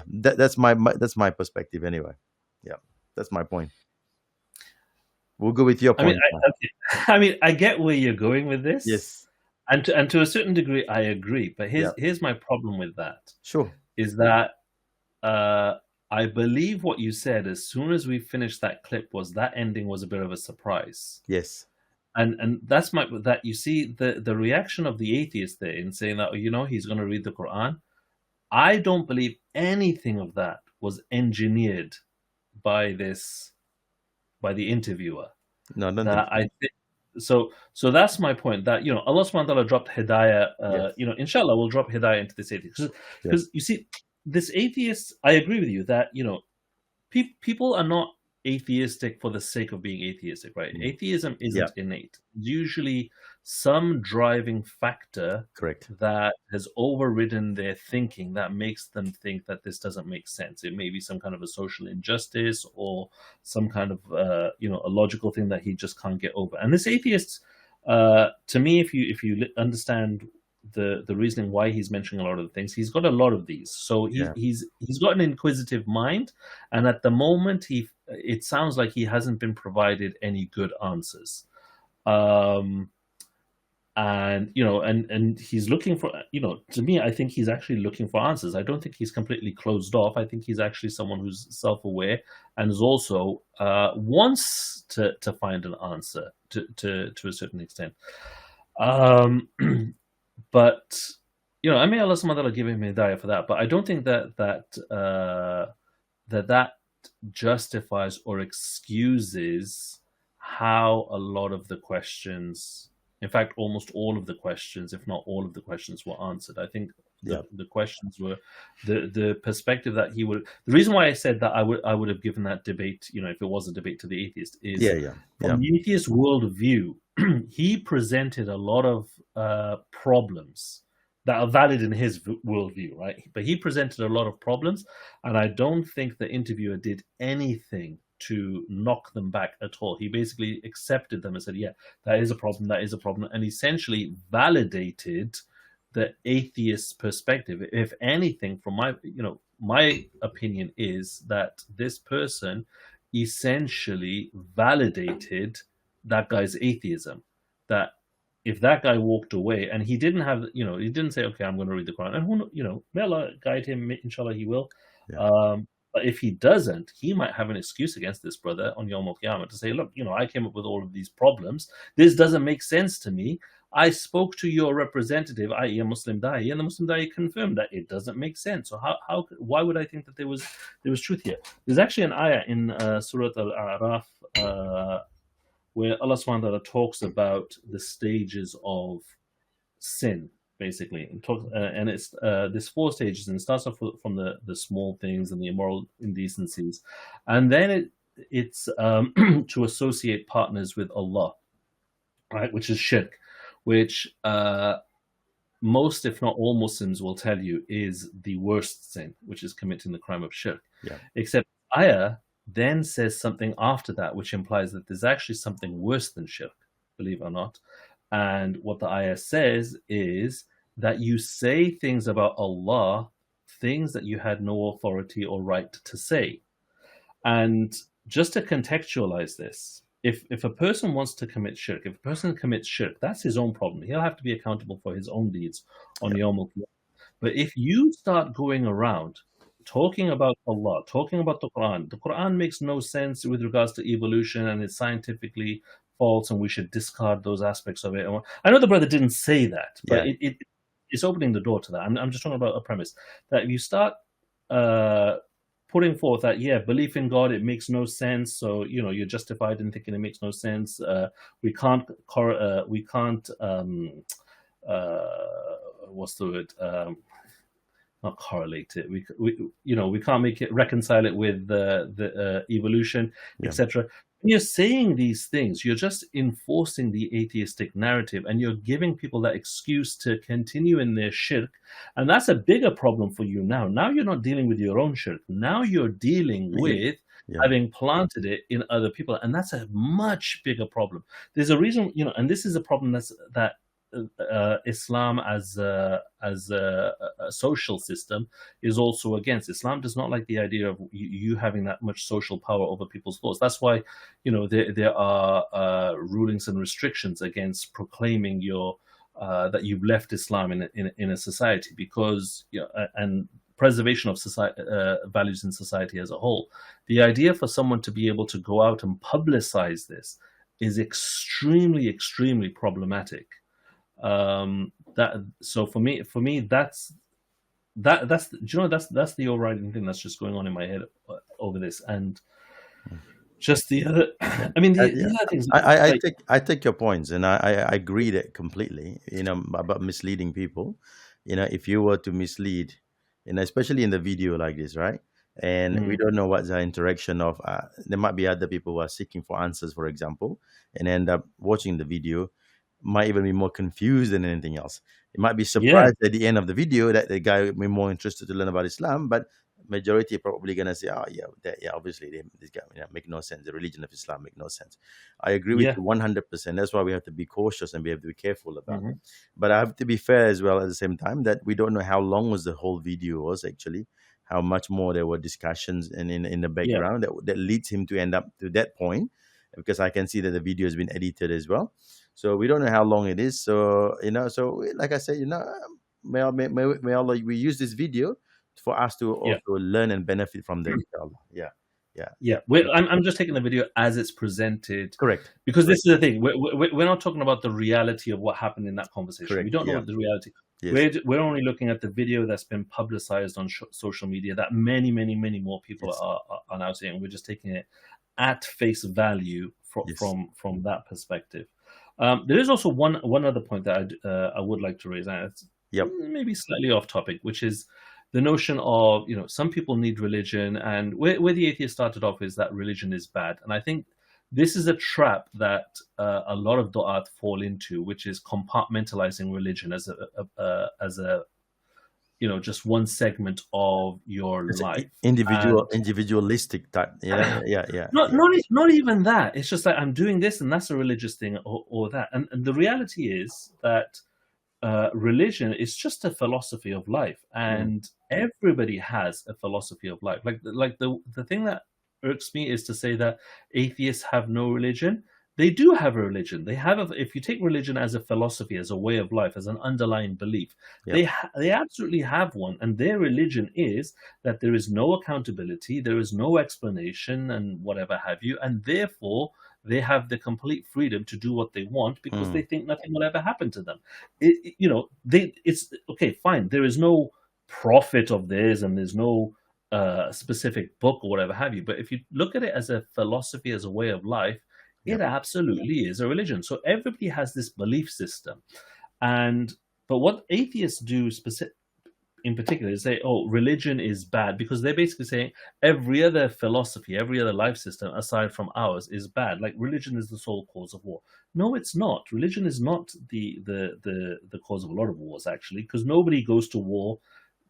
[SPEAKER 1] that's my perspective anyway. Yeah, that's my point. We'll go with your point.
[SPEAKER 2] I get where you're going with this.
[SPEAKER 1] Yes.
[SPEAKER 2] And to a certain degree, I agree. But here's my problem with that.
[SPEAKER 1] Sure.
[SPEAKER 2] Is that I believe what you said as soon as we finished that clip was that ending was a bit of a surprise.
[SPEAKER 1] Yes.
[SPEAKER 2] And that's that you see the reaction of the atheist there in saying that he's going to read the Quran. I don't believe anything of that was engineered by the interviewer.
[SPEAKER 1] No, don't
[SPEAKER 2] so that's my point, that Allah subhanahu wa ta'ala dropped hidayah, inshallah we'll drop hidayah into this atheist, because you see, this atheist, I agree with you that people are not atheistic for the sake of being atheistic, right?
[SPEAKER 1] Mm.
[SPEAKER 2] Atheism
[SPEAKER 1] Yeah,
[SPEAKER 2] isn't innate. Usually some driving factor
[SPEAKER 1] correct.
[SPEAKER 2] that has overridden their thinking that makes them think that this doesn't make sense. It may be some kind of a social injustice or some kind of a logical thing that he just can't get over. And this atheist, to me, if you understand the reasoning why he's mentioning a lot of the things, he's got a lot of these. So
[SPEAKER 1] Yeah,
[SPEAKER 2] he's got an inquisitive mind, and at the moment it sounds like he hasn't been provided any good answers. And and he's looking for, to me, I think he's actually looking for answers. I don't think he's completely closed off. I think he's actually someone who's self-aware and is also wants to find an answer to a certain extent. But I may Allah subhanahu wa ta'ala give him hidayah for that, but I don't think that justifies or excuses how a lot of the questions, in fact, almost all of the questions, if not all of the questions, were answered. I think the questions were the perspective that he would. The reason why I said that I would have given that debate, if it was a debate to the atheist, is from the atheist worldview, he presented a lot of problems that are valid in his worldview, right? But he presented a lot of problems, and I don't think the interviewer did anything to knock them back at all. He basically accepted them and said, yeah, that is a problem, and essentially validated the atheist perspective. If anything, from my opinion is that this person essentially validated that guy's atheism. That if that guy walked away and he didn't have, he didn't say, okay, I'm going to read the Quran, and may Allah guide him, inshallah he will. But if he doesn't, he might have an excuse against this brother on Yawm al-Qiyamah to say, look, I came up with all of these problems. This doesn't make sense to me. I spoke to your representative, i.e. a Muslim da'i, and the Muslim da'i confirmed that it doesn't make sense. So why would I think that there was truth here? There's actually an ayah in Surah Al-A'raf where Allah subhanahu wa ta'ala talks about the stages of sin, basically. And it's there's 4 stages, and it starts off from the small things and the immoral indecencies. And then it's to associate partners with Allah, right, which is shirk, which most, if not all Muslims will tell you is the worst sin, which is committing the crime of shirk. Except ayah then says something after that, which implies that there's actually something worse than shirk, believe it or not. And what the ayah says is that you say things about Allah, things that you had no authority or right to say. And just to contextualize this, if a person wants to commit shirk, if a person commits shirk, that's his own problem. He'll have to be accountable for his own deeds on Yawm al-Qiyamah. But if you start going around talking about Allah, talking about the Quran makes no sense with regards to evolution, and it's scientifically false, and we should discard those aspects of it. I know the brother didn't say that, but it's opening the door to that. I'm just talking about a premise that if you start putting forth that, belief in God, it makes no sense, so you're justified in thinking it makes no sense. We can't what's the word? Not correlate it. We can't reconcile it with the evolution, etc. When you're saying these things, you're just enforcing the atheistic narrative, and you're giving people that excuse to continue in their shirk. And that's a bigger problem for you now. Now you're not dealing with your own shirk. Now you're dealing with having planted it in other people, and that's a much bigger problem. There's a reason, and this is a problem that Islam as a social system is also against. Islam does not like the idea of you having that much social power over people's thoughts. That's why there are rulings and restrictions against proclaiming that you've left Islam in a society, because and preservation of society, values in society as a whole. The idea for someone to be able to go out and publicize this is extremely, extremely problematic. So for me that's the overriding thing that's just going on in my head over this. And just the other, the other things.
[SPEAKER 1] I take your points, and I agree that completely. About misleading people. If you were to mislead, especially in the video like this, right? and we don't know what's the interaction of. There might be other people who are seeking for answers, for example, and end up watching the video, might even be more confused than anything else. It might be
[SPEAKER 2] Yeah,
[SPEAKER 1] surprised at the end of the video that the guy will be more interested to learn about Islam, but majority are probably gonna say, "Oh yeah, obviously this guy make no sense. The religion of Islam make no sense." I agree with
[SPEAKER 2] yeah.
[SPEAKER 1] you 100%. That's why we have to be cautious and we have to be careful about.
[SPEAKER 2] Hmm.
[SPEAKER 1] But I have to be fair as well at the same time that we don't know how long was the whole video was actually, how much more there were discussions and in the
[SPEAKER 2] Yeah.
[SPEAKER 1] background that leads him to end up to that point, because I can see that the video has been edited as well. So we don't know how long it is. So so like I said, may Allah we use this video for us to
[SPEAKER 2] Yeah.
[SPEAKER 1] also learn and benefit from that. Inshallah. Yeah, yeah,
[SPEAKER 2] Yeah, I'm just taking the video as it's presented,
[SPEAKER 1] correct,
[SPEAKER 2] because this is the thing. We're not talking about the reality of what happened in that conversation.
[SPEAKER 1] correct.
[SPEAKER 2] We don't know
[SPEAKER 1] Yeah,
[SPEAKER 2] what the reality.
[SPEAKER 1] yes,
[SPEAKER 2] We're only looking at the video that's been publicized on social media that many more people
[SPEAKER 1] yes,
[SPEAKER 2] are now seeing. We're just taking it at face value
[SPEAKER 1] yes.
[SPEAKER 2] from that perspective. There is also one other point that I would like to raise, and it's
[SPEAKER 1] Yep.
[SPEAKER 2] maybe slightly off topic, which is the notion of, some people need religion, and where the atheist started off is that religion is bad. And I think this is a trap that a lot of du'at fall into, which is compartmentalizing religion as a just one segment of your
[SPEAKER 1] It's
[SPEAKER 2] life.
[SPEAKER 1] individualistic type. Yeah, yeah, yeah,
[SPEAKER 2] Not even that. It's just like, I'm doing this and that's a religious thing, or that. And the reality is that religion is just a philosophy of life, and everybody has a philosophy of life. Like the thing that irks me is to say that atheists have no religion. They do have a religion. They have if you take religion as a philosophy, as a way of life, as an underlying belief,
[SPEAKER 1] yeah.
[SPEAKER 2] they absolutely have one. And their religion is that there is no accountability, there is no explanation, and whatever have you, and therefore they have the complete freedom to do what they want because they think nothing will ever happen to them. It's okay, fine. There is no prophet of theirs, and there's no specific book or whatever have you. But if you look at it as a philosophy, as a way of life,
[SPEAKER 1] Yep.
[SPEAKER 2] it absolutely is a religion. So everybody has this belief system, but what atheists do in particular is say, "Oh, religion is bad," because they're basically saying every other philosophy, every other life system aside from ours is bad. Like religion is the sole cause of war. No, it's not. Religion is not the cause of a lot of wars, actually, because nobody goes to war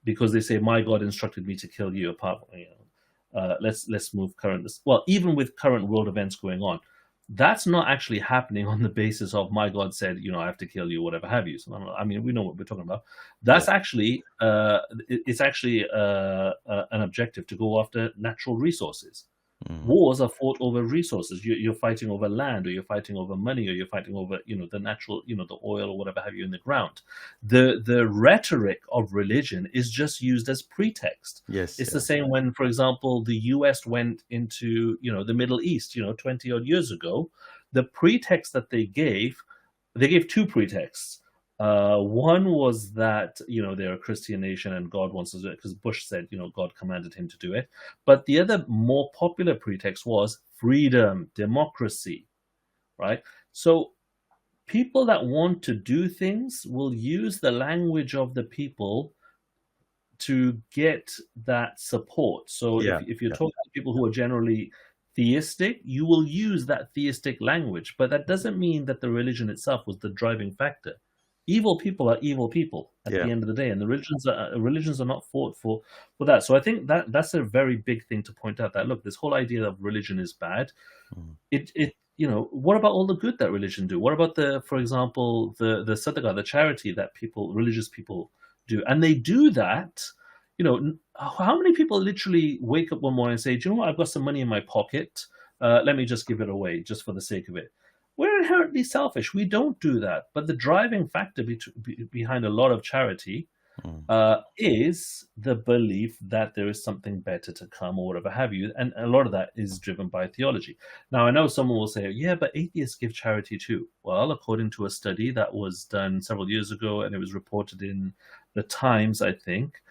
[SPEAKER 2] because they say, "My God instructed me to kill you." Apart from, let's move current. Well, even with current world events going on, that's not actually happening on the basis of, "My God said, I have to kill you," whatever have you. So, I mean, we know what we're talking about. That's actually, it's actually an objective to go after natural resources. Wars are fought over resources. You're fighting over land, or you're fighting over money, or you're fighting over, the natural, the oil or whatever have you in the ground. The rhetoric of religion is just used as pretext.
[SPEAKER 1] Yes.
[SPEAKER 2] It's the same when, for example, the US went into, the Middle East, 20 odd years ago. The pretext that they gave two pretexts. One was that, they're a Christian nation and God wants to do it, because Bush said, God commanded him to do it. But the other more popular pretext was freedom, democracy, right? So people that want to do things will use the language of the people to get that support. So if you're talking to people who are generally theistic, you will use that theistic language, but that doesn't mean that the religion itself was the driving factor. Evil people are evil people at the end of the day, and the religions are not fought for that. So I think that's a very big thing to point out, that look, this whole idea of religion is bad. What about all the good that religion do? What about for example, the sadaqah, the charity that religious people do? And they do that. How many people literally wake up one morning and say, "Do you know what? I've got some money in my pocket. Let me just give it away just for the sake of it." We're inherently selfish. We don't do that. But the driving factor behind a lot of charity is the belief that there is something better to come, or whatever have you. And a lot of that is driven by theology. Now, I know someone will say, "Yeah, but atheists give charity too." Well, according to a study that was done several years ago, and it was reported in the Times, I think,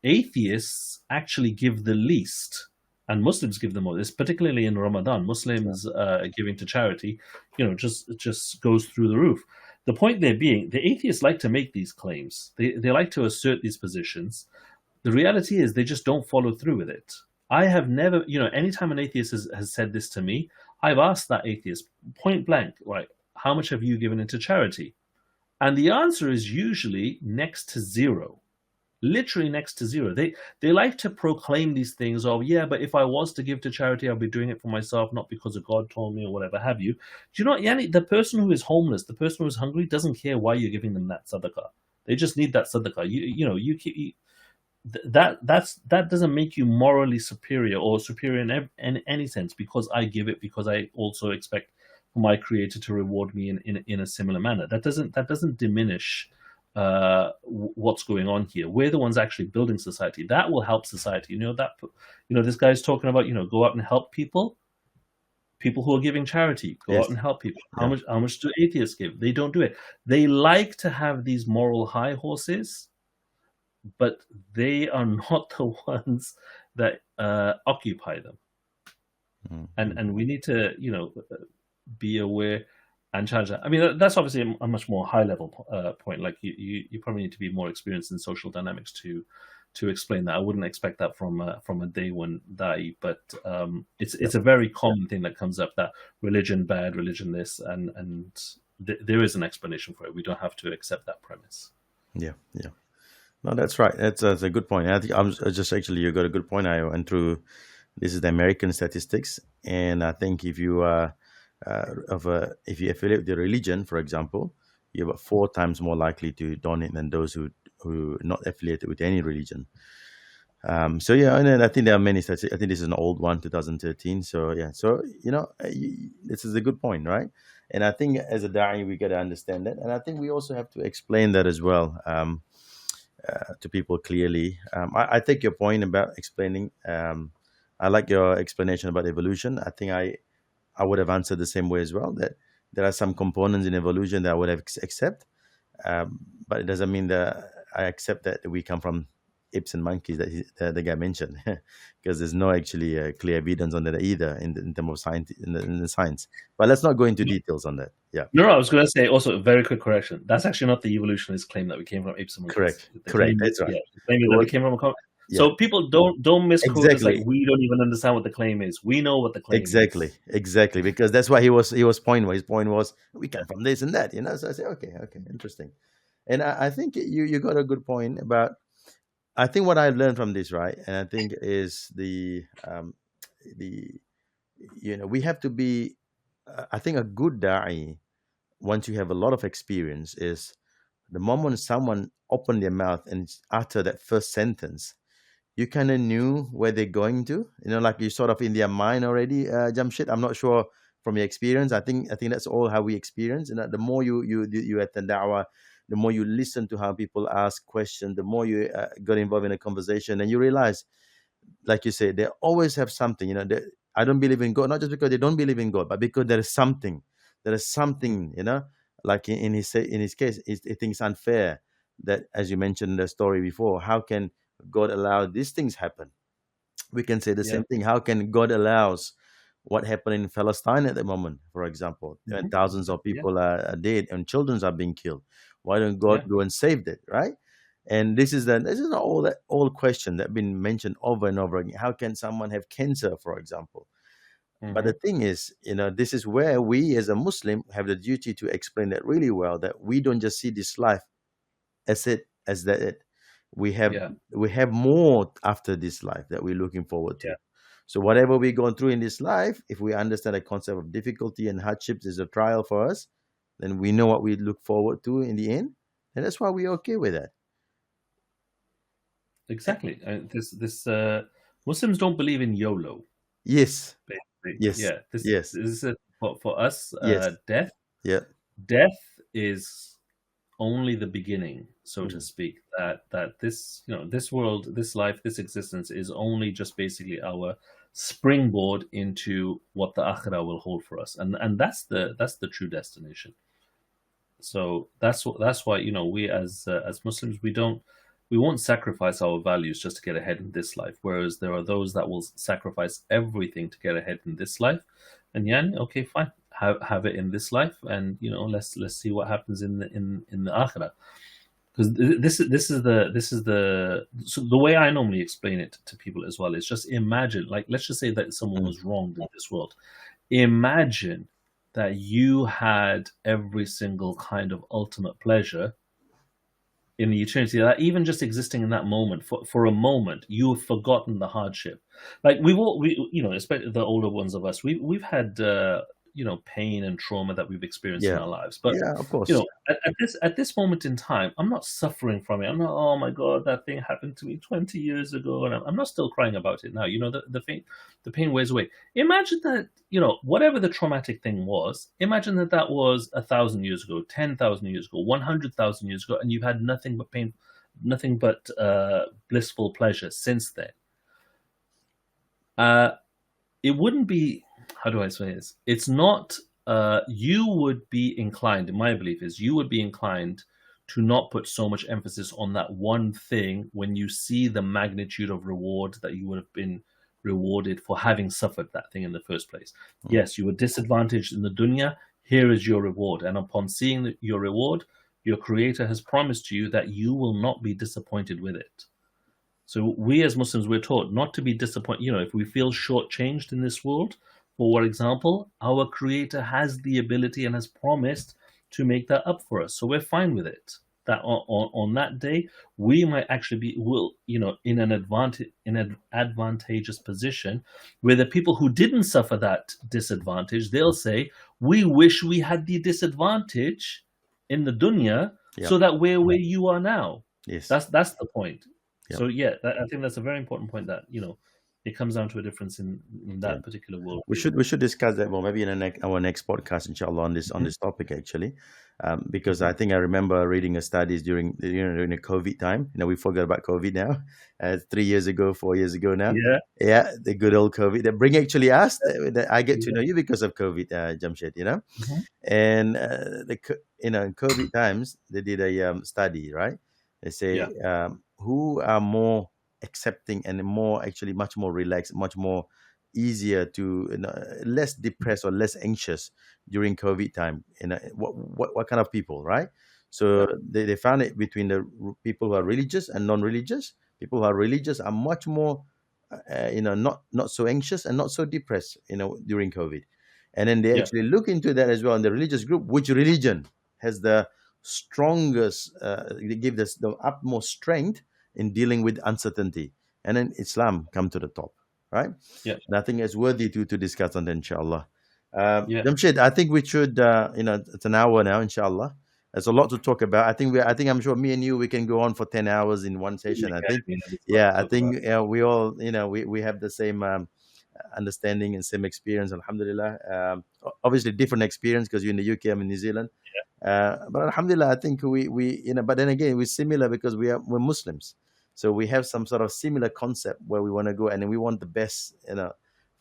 [SPEAKER 2] atheists actually give the least, and Muslims give the most, particularly in Ramadan. Muslims giving to charity, just goes through the roof. The point there being, the atheists like to make these claims. They like to assert these positions, The reality is they just don't follow through with it. I have never, anytime an atheist has said this to me, I've asked that atheist point blank, right, how much have you given into charity? And the answer is usually next to zero, literally next to zero. They like to proclaim these things of, yeah, but if I was to give to charity, I'll be doing it for myself, not because of God told me or whatever have you. Do you know what, Yanni? The person who is homeless, the person who is hungry, doesn't care why you're giving them that sadaqah. They just need that sadaqah. That doesn't make you morally superior or superior in any sense because I give it, because I also expect for my creator to reward me in a similar manner. That doesn't diminish what's going on here. We're the ones actually building society. That will help society. This guy's talking about, go out and help people who are giving charity. Go
[SPEAKER 1] Yes.
[SPEAKER 2] out and help people.
[SPEAKER 1] Yeah.
[SPEAKER 2] How much do atheists give? They don't do it. They like to have these moral high horses, but they are not the ones that occupy them. And we need to, be aware and challenge that. I mean, that's obviously a much more high level point. Like you probably need to be more experienced in social dynamics to explain that. I wouldn't expect that from a day one da'i, but it's a very common thing that comes up, that religion bad, religion this, and there is an explanation for it. We don't have to accept that premise.
[SPEAKER 1] Yeah. No, that's right. That's a good point. I think you got a good point. I went through, this is the American statistics, and I think if you if you affiliate with the religion, for example, you're about 4 times more likely to donate than those who not affiliated with any religion. So yeah, and then I think there are many statistics. I think this is an old one, 2013. So yeah, so this is a good point, right? And I think as a da'i, we got to understand that, and I think we also have to explain that as well. To people clearly. I take your point about explaining. I like your explanation about evolution. I think I would have answered the same way as well, that there are some components in evolution that I would have accept, but it doesn't mean that I accept that we come from apes and monkeys that the guy mentioned, because there's no actually clear evidence on that either in terms of science, in the science. But let's not go into details on that. Yeah.
[SPEAKER 2] No, I was going to say also a very quick correction. That's actually not the evolutionist claim that we came from apes and monkeys.
[SPEAKER 1] Correct. That's right.
[SPEAKER 2] Yeah, the claim is that we came from a So people don't misquote us,
[SPEAKER 1] Exactly.
[SPEAKER 2] like we don't even understand what the claim is. We know what the claim is.
[SPEAKER 1] Exactly, because that's why he was point. His point was we come from this and that, So I say, okay, interesting. And I think you got a good point about. I think what I learned from this, right, and I think is we have to be. I think a good da'i, once you have a lot of experience, is the moment someone open their mouth and utter that first sentence, you kind of knew where they're going to, like you sort of in their mind already, Jamshed. I'm not sure from your experience. I think that's all how we experience. And the more you attend da'wah, the more you listen to how people ask questions, the more you got involved in a conversation, and you realize, like you say, they always have something. I don't believe in God, not just because they don't believe in God, but because there is something. Like in his case, he thinks unfair that, as you mentioned in the story before, how can God allow these things happen? We can say the same thing. How can God allows what happened in Palestine at the moment, for example, when thousands of people are dead and children are being killed? Why don't God go and save it, right? And this is all that old question that been mentioned over and over again. How can someone have cancer, for example? But the thing is, this is where we as a Muslim have the duty to explain that really well, that we don't just see this life as that. We have more after this life that we're looking forward to. So whatever we're going through in this life, if we understand the concept of difficulty and hardships is a trial for us, then we know what we look forward to in the end, and that's why we're okay with that.
[SPEAKER 2] Exactly. Muslims don't believe in YOLO.
[SPEAKER 1] Yes.
[SPEAKER 2] Basically.
[SPEAKER 1] Yes.
[SPEAKER 2] Yeah. This is for us.
[SPEAKER 1] Yes.
[SPEAKER 2] Death.
[SPEAKER 1] Yeah.
[SPEAKER 2] Death is only the beginning, so to speak. That this this world, this life, this existence is only just basically our springboard into what the akhirah will hold for us, and that's the true destination. So that's why we as Muslims, we won't sacrifice our values just to get ahead in this life, whereas there are those that will sacrifice everything to get ahead in this life. And okay, fine, have it in this life, and let's see what happens in the akhirah. because so the way I normally explain it to people as well is just imagine, like, let's just say that someone was wronged in this world. Imagine that you had every single kind of ultimate pleasure in the eternity, that even just existing in that moment, for a moment, you have forgotten the hardship. Like especially the older ones of us, we've had pain and trauma that we've experienced in
[SPEAKER 1] Yeah,
[SPEAKER 2] our lives. But
[SPEAKER 1] yeah, of course.
[SPEAKER 2] at this moment in time, I'm not suffering from it. I'm not, oh my God, that thing happened to me 20 years ago, and I'm not still crying about it now. The pain wears away. Imagine that, whatever the traumatic thing was, imagine that was 1,000 years ago, 10,000 years ago, 100,000 years ago, and you've had nothing but pain, nothing but blissful pleasure since then. It wouldn't be, how do I say this? It's not, you would be inclined, in my belief is, you would be inclined to not put so much emphasis on that one thing when you see the magnitude of reward that you would have been rewarded for having suffered that thing in the first place. Yes, you were disadvantaged in the dunya. Here is your reward. And upon seeing your reward, your creator has promised you that you will not be disappointed with it. So we as Muslims, we're taught not to be disappointed. If we feel shortchanged in this world, for example, our creator has the ability and has promised to make that up for us. So we're fine with it. That on that day, we might actually be in an advantageous position, where the people who didn't suffer that disadvantage, they'll say, we wish we had the disadvantage in the dunya, so that we're where you are now.
[SPEAKER 1] Yes,
[SPEAKER 2] that's the point. So I think that's a very important point, that it comes down to a difference in that particular world.
[SPEAKER 1] We should discuss that more, maybe in our next podcast, inshallah, on this topic, actually, because I think I remember reading a studies during the COVID time. We forgot about COVID now. 3 years ago, 4 years ago now. Yeah, the good old COVID. That bring actually us. I get to know you because of COVID, Jamshed. And in COVID times, they did a study, right? They say who are more accepting and much more relaxed, much more easier to less depressed or less anxious during COVID time. What kind of people, right? So they found it between the people who are religious and non-religious. People who are religious are much more not so anxious and not so depressed during COVID. And then they actually look into that as well in the religious group, which religion has the strongest, they give us the utmost strength in dealing with uncertainty, and then Islam come to the top, right?
[SPEAKER 2] Yeah,
[SPEAKER 1] and I think it's worthy to discuss on that, inshallah. Jamshed, I think we should, it's an hour now, inshallah. There's a lot to talk about. I'm sure me and you, we can go on for 10 hours in one session. I think we all, we have the same understanding and same experience, alhamdulillah. Obviously different experience because you're in the UK, I'm in New Zealand. But alhamdulillah, I think we but then again, we're similar because we're Muslims. So we have some sort of similar concept where we want to go, and then we want the best, for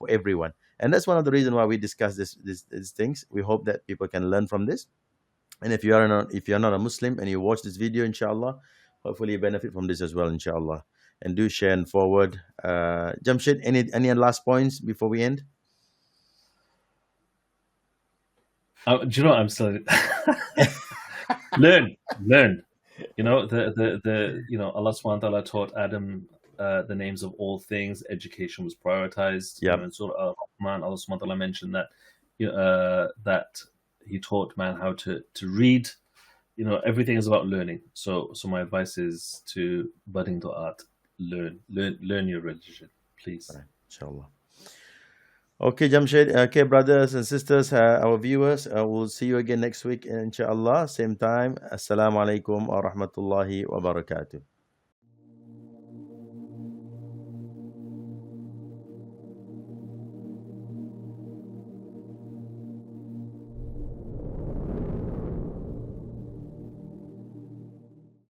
[SPEAKER 1] everyone. And that's one of the reasons why we discuss these things. We hope that people can learn from this. And if you're not a Muslim and you watch this video, inshallah, hopefully you benefit from this as well, inshallah. And do share and forward. Jamshed, any last points before we end?
[SPEAKER 2] Do you know what I'm saying? Learn. Allah subhanahu wa ta'ala taught Adam the names of all things. Education was prioritized. In Surah Al-Rahman, Allah subhanahu wa ta'ala mentioned that that He taught man how to read. Everything is about learning. So my advice is to budding du'at, learn your religion, please.
[SPEAKER 1] Inshallah. Okay, Jamshed. Okay, brothers and sisters, our viewers, we'll see you again next week, inshallah, same time. Assalamu alaikum wa rahmatullahi wa barakatuh.